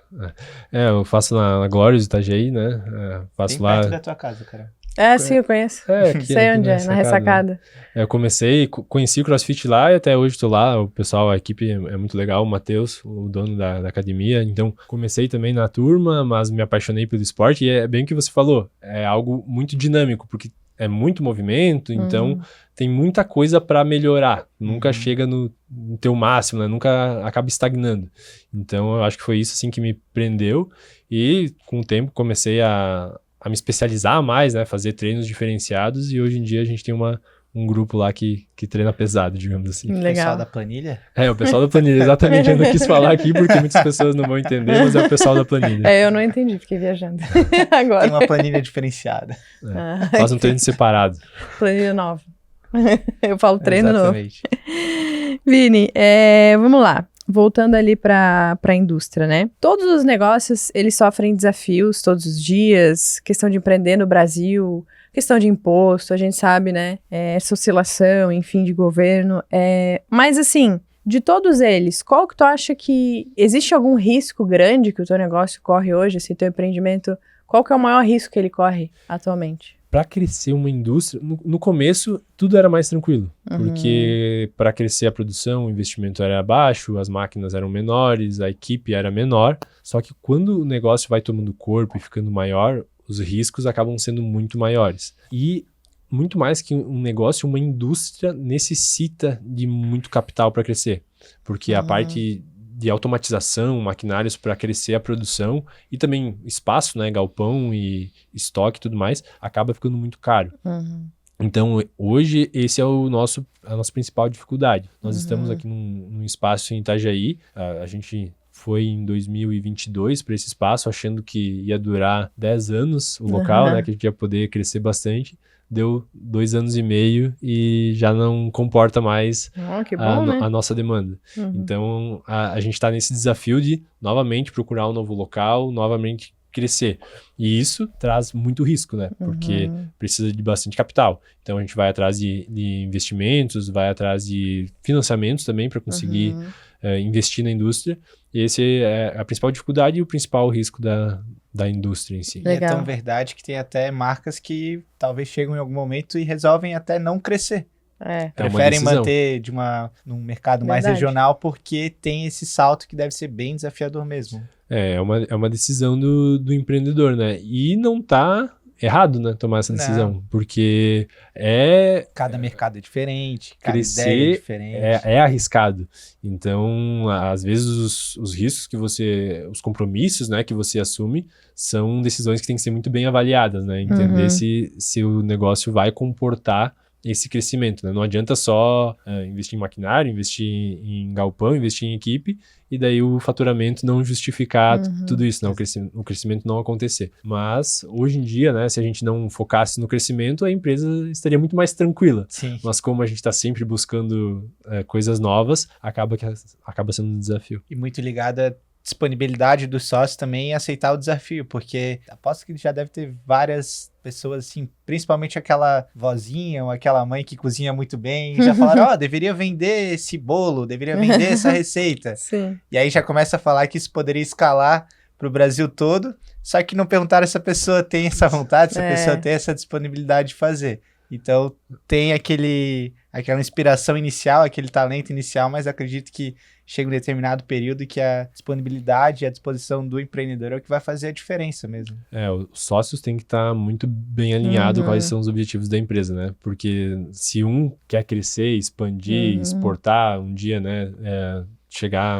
[SPEAKER 3] Eu faço na Glórias, Itajaí, né? Faço
[SPEAKER 2] Bem
[SPEAKER 3] lá...
[SPEAKER 2] perto da tua casa, cara.
[SPEAKER 1] Sim, eu conheço. Sei onde é, na ressacada.
[SPEAKER 3] Eu comecei, conheci o CrossFit lá e até hoje tô lá. O pessoal, a equipe é muito legal. O Matheus, o dono da academia. Então, comecei também na turma, mas me apaixonei pelo esporte. E é bem o que você falou. É algo muito dinâmico, porque é muito movimento, então tem muita coisa para melhorar. Nunca chega no teu máximo, né? Nunca acaba estagnando. Então, eu acho que foi isso, assim, que me prendeu. E, com o tempo, comecei a me especializar mais, né? Fazer treinos diferenciados. E, hoje em dia, a gente tem um grupo lá que treina pesado, digamos assim.
[SPEAKER 2] O pessoal da planilha?
[SPEAKER 3] O pessoal da planilha, exatamente. Eu não quis falar aqui porque muitas pessoas não vão entender, mas é o pessoal da planilha.
[SPEAKER 1] Eu não entendi, fiquei viajando. Agora.
[SPEAKER 2] Tem uma planilha diferenciada.
[SPEAKER 3] Faz um treino separado.
[SPEAKER 1] Planilha nova. Eu falo treino
[SPEAKER 2] Exatamente.
[SPEAKER 1] novo. Vini, vamos lá. Voltando ali para a indústria, né? Todos os negócios, eles sofrem desafios todos os dias, questão de empreender no Brasil, questão de imposto, a gente sabe, né? Essa oscilação, enfim, de governo. Mas, assim, de todos eles, qual que tu acha que... Existe algum risco grande que o teu negócio corre hoje, esse teu empreendimento? Qual que é o maior risco que ele corre atualmente?
[SPEAKER 3] Para crescer uma indústria, no começo tudo era mais tranquilo, porque para crescer a produção o investimento era baixo, as máquinas eram menores, a equipe era menor, só que quando o negócio vai tomando corpo e ficando maior, os riscos acabam sendo muito maiores. E muito mais que um negócio, uma indústria necessita de muito capital para crescer, porque a parte de automatização, maquinários para crescer a produção e também espaço, né, galpão e estoque e tudo mais, acaba ficando muito caro. Então, hoje, esse é a nossa principal dificuldade. Nós estamos aqui num espaço em Itajaí, a gente foi em 2022 para esse espaço, achando que ia durar 10 anos o local, né, que a gente ia poder crescer bastante. Deu 2 anos e meio e já não comporta mais
[SPEAKER 1] que bom, né?
[SPEAKER 3] a nossa demanda. Então, a gente está nesse desafio de, novamente, procurar um novo local, novamente crescer. E isso traz muito risco, né? Porque precisa de bastante capital. Então, a gente vai atrás de investimentos, vai atrás de financiamentos também para conseguir investir na indústria. E esse é a principal dificuldade e o principal risco da indústria em si.
[SPEAKER 2] E é tão verdade que tem até marcas que talvez chegam em algum momento e resolvem até não crescer. Preferem manter num mercado mais regional porque tem esse salto que deve ser bem desafiador mesmo.
[SPEAKER 3] É uma decisão do empreendedor, né? E não tá errado, né, tomar essa decisão, porque
[SPEAKER 2] cada mercado é diferente, cada
[SPEAKER 3] crescer
[SPEAKER 2] ideia é diferente.
[SPEAKER 3] É arriscado. Então, às vezes, os riscos que os compromissos, né, que você assume, são decisões que têm que ser muito bem avaliadas, né? Entender se o negócio vai comportar esse crescimento, né? Não adianta só investir em maquinário, investir em galpão, investir em equipe, e daí o faturamento não justificar tudo isso, né? O crescimento não acontecer. Mas, hoje em dia, né, se a gente não focasse no crescimento, a empresa estaria muito mais tranquila.
[SPEAKER 2] Sim.
[SPEAKER 3] Mas como a gente está sempre buscando coisas novas, acaba sendo um desafio.
[SPEAKER 2] E muito ligada disponibilidade dos sócios também em aceitar o desafio, porque aposto que já deve ter várias pessoas, assim, principalmente aquela vozinha ou aquela mãe que cozinha muito bem, já falaram, deveria vender esse bolo, deveria vender essa receita.
[SPEAKER 1] Sim.
[SPEAKER 2] E aí já começa a falar que isso poderia escalar para o Brasil todo, só que não perguntaram se a pessoa tem essa vontade, se a pessoa tem essa disponibilidade de fazer. Então, tem aquela inspiração inicial, aquele talento inicial, mas acredito que chega um determinado período que a disponibilidade e a disposição do empreendedor é o que vai fazer a diferença mesmo.
[SPEAKER 3] Os sócios têm que estar muito bem alinhados quais são os objetivos da empresa, né? Porque se um quer crescer, expandir, exportar um dia, né? Chegar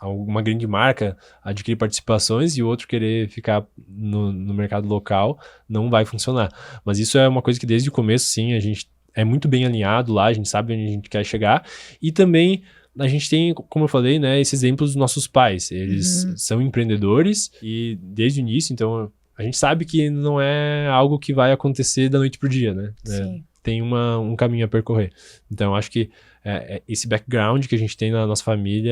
[SPEAKER 3] a uma grande marca, adquirir participações e o outro querer ficar no mercado local, não vai funcionar. Mas isso é uma coisa que desde o começo, sim, a gente é muito bem alinhado lá, a gente sabe onde a gente quer chegar. E também a gente tem, como eu falei, né, esses exemplos dos nossos pais. Eles são empreendedores e desde o início, então a gente sabe que não é algo que vai acontecer da noite pro dia, né?
[SPEAKER 1] Sim.
[SPEAKER 3] Tem um caminho a percorrer. Então, acho que esse background que a gente tem na nossa família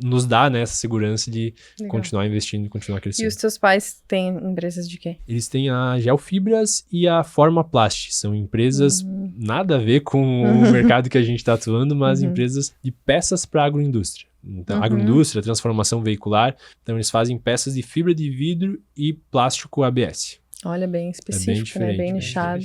[SPEAKER 3] nos dá, né, essa segurança de continuar investindo e continuar crescendo.
[SPEAKER 1] E os teus pais têm empresas de quê?
[SPEAKER 3] Eles têm a Geofibras e a Formaplast. São empresas nada a ver com o mercado que a gente está atuando, mas empresas de peças para agroindústria. Então, agroindústria, transformação veicular. Então, eles fazem peças de fibra de vidro e plástico ABS.
[SPEAKER 1] Olha, bem específico,
[SPEAKER 3] bem
[SPEAKER 1] né? Bem nichado.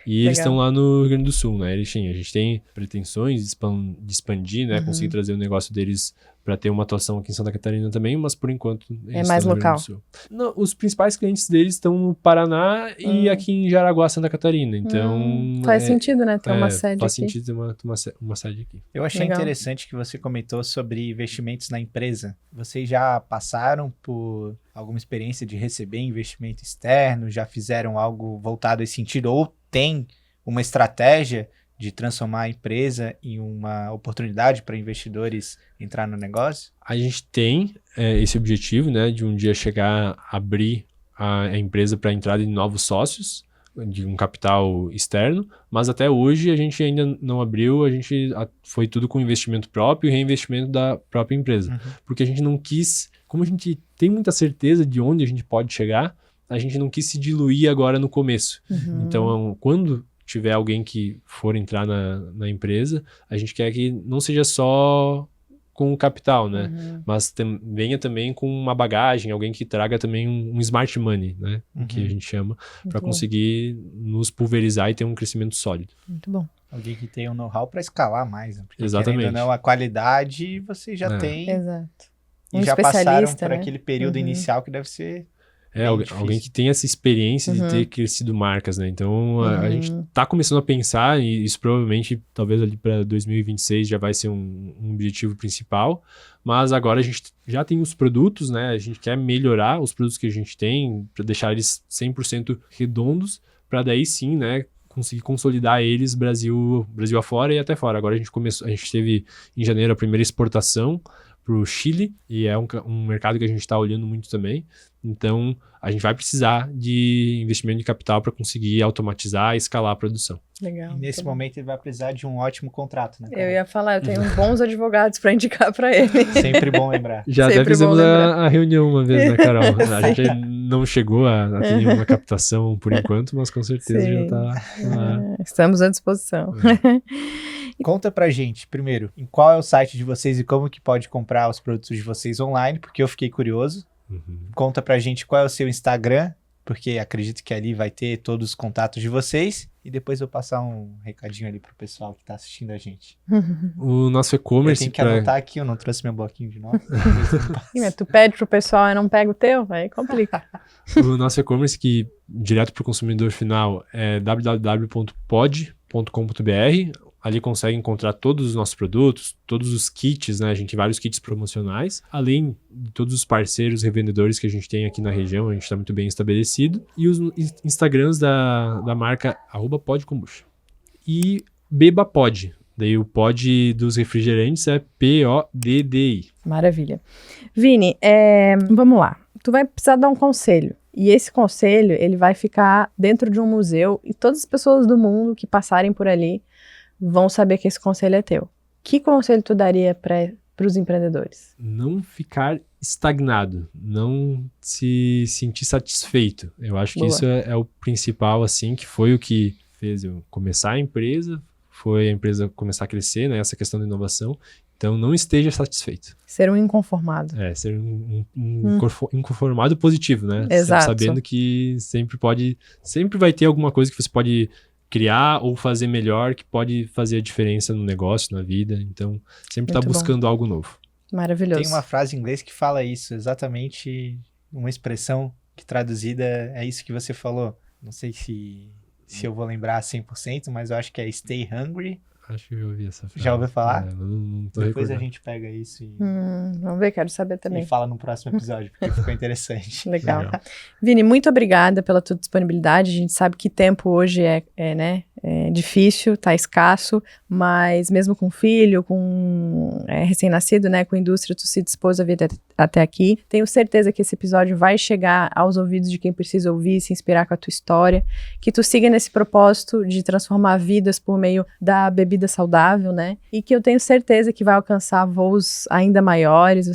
[SPEAKER 3] E eles estão lá no Rio Grande do Sul, né? A gente tem pretensões de expandir, né? Conseguir trazer o negócio deles para ter uma atuação aqui em Santa Catarina também, mas por enquanto eles
[SPEAKER 1] mais
[SPEAKER 3] estão no Rio Grande
[SPEAKER 1] local.
[SPEAKER 3] do Sul. Não, os principais clientes deles estão no Paraná e aqui em Jaraguá, Santa Catarina. Então
[SPEAKER 1] Faz sentido, né? Ter uma sede
[SPEAKER 3] faz
[SPEAKER 1] aqui.
[SPEAKER 3] sentido ter uma sede aqui.
[SPEAKER 2] Eu achei
[SPEAKER 1] Legal.
[SPEAKER 2] interessante que você comentou sobre investimentos na empresa. Vocês já passaram por alguma experiência de receber investimento externo? Já fizeram algo voltado a esse sentido? Ou tem uma estratégia de transformar a empresa em uma oportunidade para investidores entrar no negócio?
[SPEAKER 3] A gente tem esse objetivo, né, de um dia chegar a abrir a empresa para a entrada de novos sócios, de um capital externo, mas até hoje a gente ainda não abriu, foi tudo com investimento próprio e reinvestimento da própria empresa, porque a gente não quis, como a gente tem muita certeza de onde a gente pode chegar, a gente não quis se diluir agora no começo. Então, quando tiver alguém que for entrar na empresa, a gente quer que não seja só com o capital, né? Mas venha também com uma bagagem, alguém que traga também um smart money, né? Que a gente chama, para conseguir nos pulverizar e ter um crescimento sólido.
[SPEAKER 1] Muito bom.
[SPEAKER 2] Alguém que tenha um know-how para escalar mais, né? Porque,
[SPEAKER 3] Exatamente.
[SPEAKER 2] querendo ou não, a qualidade você já tem
[SPEAKER 1] Exato.
[SPEAKER 2] e já passaram
[SPEAKER 1] especialista,
[SPEAKER 2] por
[SPEAKER 1] né?
[SPEAKER 2] aquele período inicial que deve ser bem
[SPEAKER 3] Alguém
[SPEAKER 2] difícil.
[SPEAKER 3] que tem essa experiência de ter crescido marcas, né? Então, a gente tá começando a pensar, e isso provavelmente, talvez ali para 2026 já vai ser um objetivo principal, mas agora a gente já tem os produtos, né? A gente quer melhorar os produtos que a gente tem, para deixar eles 100% redondos, para daí sim, né, conseguir consolidar eles Brasil afora e até fora. Agora a gente teve em janeiro a primeira exportação para o Chile, e é um mercado que a gente está olhando muito também. Então, a gente vai precisar de investimento de capital para conseguir automatizar e escalar a produção.
[SPEAKER 1] Legal.
[SPEAKER 2] E nesse momento ele vai precisar de um ótimo contrato, né?
[SPEAKER 1] Eu ia falar, eu tenho bons advogados para indicar para ele.
[SPEAKER 2] Sempre bom lembrar.
[SPEAKER 3] Já
[SPEAKER 1] Sempre
[SPEAKER 3] até fizemos
[SPEAKER 1] bom lembrar.
[SPEAKER 3] a reunião uma vez, né, Carol? A gente não chegou a ter nenhuma captação por enquanto, mas com certeza
[SPEAKER 1] Sim.
[SPEAKER 3] já está lá.
[SPEAKER 1] Estamos à disposição.
[SPEAKER 2] Conta pra gente, primeiro, em qual é o site de vocês e como que pode comprar os produtos de vocês online, porque eu fiquei curioso. Conta pra gente qual é o seu Instagram, porque acredito que ali vai ter todos os contatos de vocês. E depois eu vou passar um recadinho ali pro pessoal que tá assistindo a gente.
[SPEAKER 3] O nosso
[SPEAKER 2] Eu
[SPEAKER 3] e-commerce...
[SPEAKER 2] tenho que anotar aqui, eu não trouxe meu bloquinho de notas.
[SPEAKER 1] Ih, mas tu pede pro pessoal e não pega o teu, aí complica.
[SPEAKER 3] O nosso e-commerce, que direto para o consumidor final, é www.pod.com.br. Ali consegue encontrar todos os nossos produtos, todos os kits, né? A gente tem vários kits promocionais, além de todos os parceiros, revendedores que a gente tem aqui na região, a gente está muito bem estabelecido. E os Instagrams da marca @podkombucha. E BebaPod. Daí o pod dos refrigerantes é PODDI.
[SPEAKER 1] Maravilha. Vini, vamos lá. Tu vai precisar dar um conselho. E esse conselho, ele vai ficar dentro de um museu e todas as pessoas do mundo que passarem por ali vão saber que esse conselho é teu. Que conselho tu daria para os empreendedores?
[SPEAKER 3] Não ficar estagnado, não se sentir satisfeito. Eu acho que
[SPEAKER 1] Boa.
[SPEAKER 3] isso é o principal, assim, que foi o que fez eu começar a empresa, foi a empresa começar a crescer, né, essa questão da inovação. Então, não esteja satisfeito.
[SPEAKER 1] Ser um inconformado.
[SPEAKER 3] Ser um inconformado positivo, né?
[SPEAKER 1] Exato.
[SPEAKER 3] Sabendo que sempre vai ter alguma coisa que você pode criar ou fazer melhor, que pode fazer a diferença no negócio, na vida. Então, sempre tá
[SPEAKER 1] Muito bom.
[SPEAKER 3] buscando algo novo.
[SPEAKER 1] Maravilhoso.
[SPEAKER 2] Tem uma frase em inglês que fala isso, exatamente uma expressão que traduzida é isso que você falou. Não sei se eu vou lembrar 100%, mas eu acho que é stay hungry.
[SPEAKER 3] Acho que eu ouvi essa frase.
[SPEAKER 2] Já ouviu falar?
[SPEAKER 3] Não tô
[SPEAKER 2] Depois a
[SPEAKER 3] recordando.
[SPEAKER 2] gente pega isso
[SPEAKER 1] Vamos ver, quero saber também.
[SPEAKER 2] e fala no próximo episódio, porque ficou interessante.
[SPEAKER 1] Legal. Vini, muito obrigada pela tua disponibilidade. A gente sabe que tempo hoje é difícil, tá escasso, mas mesmo com filho, com recém-nascido, né, com indústria, tu se dispôs a vir até aqui. Tenho certeza que esse episódio vai chegar aos ouvidos de quem precisa ouvir, se inspirar com a tua história, que tu siga nesse propósito de transformar vidas por meio da bebida saudável, né, e que eu tenho certeza que vai alcançar voos ainda maiores,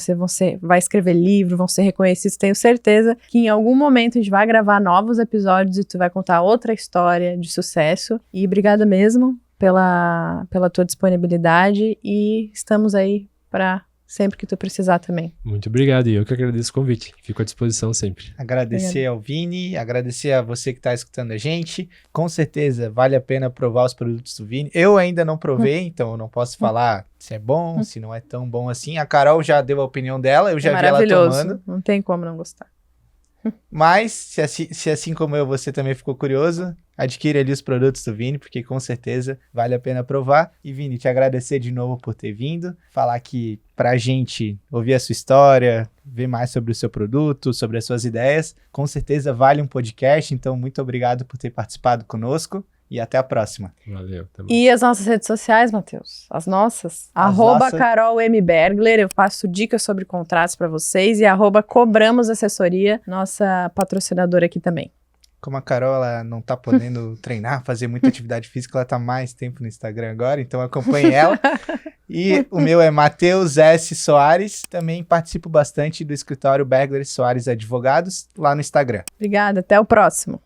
[SPEAKER 1] vai escrever livro, vão ser reconhecidos. Tenho certeza que em algum momento a gente vai gravar novos episódios e tu vai contar outra história de sucesso. E obrigada mesmo pela tua disponibilidade e estamos aí para sempre que tu precisar também.
[SPEAKER 3] Muito obrigado, e eu que agradeço o convite. Fico à disposição sempre.
[SPEAKER 2] Agradecer ao Vini, agradecer a você que está escutando a gente. Com certeza vale a pena provar os produtos do Vini. Eu ainda não provei, então eu não posso falar se é bom, se não é tão bom assim. A Carol já deu a opinião dela, eu já vi ela tomando.
[SPEAKER 1] Não tem como não gostar.
[SPEAKER 2] Mas, se assim como eu, você também ficou curioso, adquire ali os produtos do Vini, porque com certeza vale a pena provar. E Vini, te agradecer de novo por ter vindo, falar aqui pra gente ouvir a sua história, ver mais sobre o seu produto, sobre as suas ideias. Com certeza vale um podcast, então muito obrigado por ter participado conosco. E até a próxima.
[SPEAKER 3] Valeu.
[SPEAKER 1] E as nossas redes sociais, Matheus? As nossas? @Carol M. Bergler, eu passo dicas sobre contratos para vocês. E @Cobramos Assessoria, nossa patrocinadora aqui também.
[SPEAKER 2] Como a Carol ela não tá podendo treinar, fazer muita atividade física, ela tá mais tempo no Instagram agora, então acompanhe ela. E o meu é Matheus S. Soares, também participo bastante do escritório Bergler Soares Advogados, lá no Instagram.
[SPEAKER 1] Obrigada, até o próximo.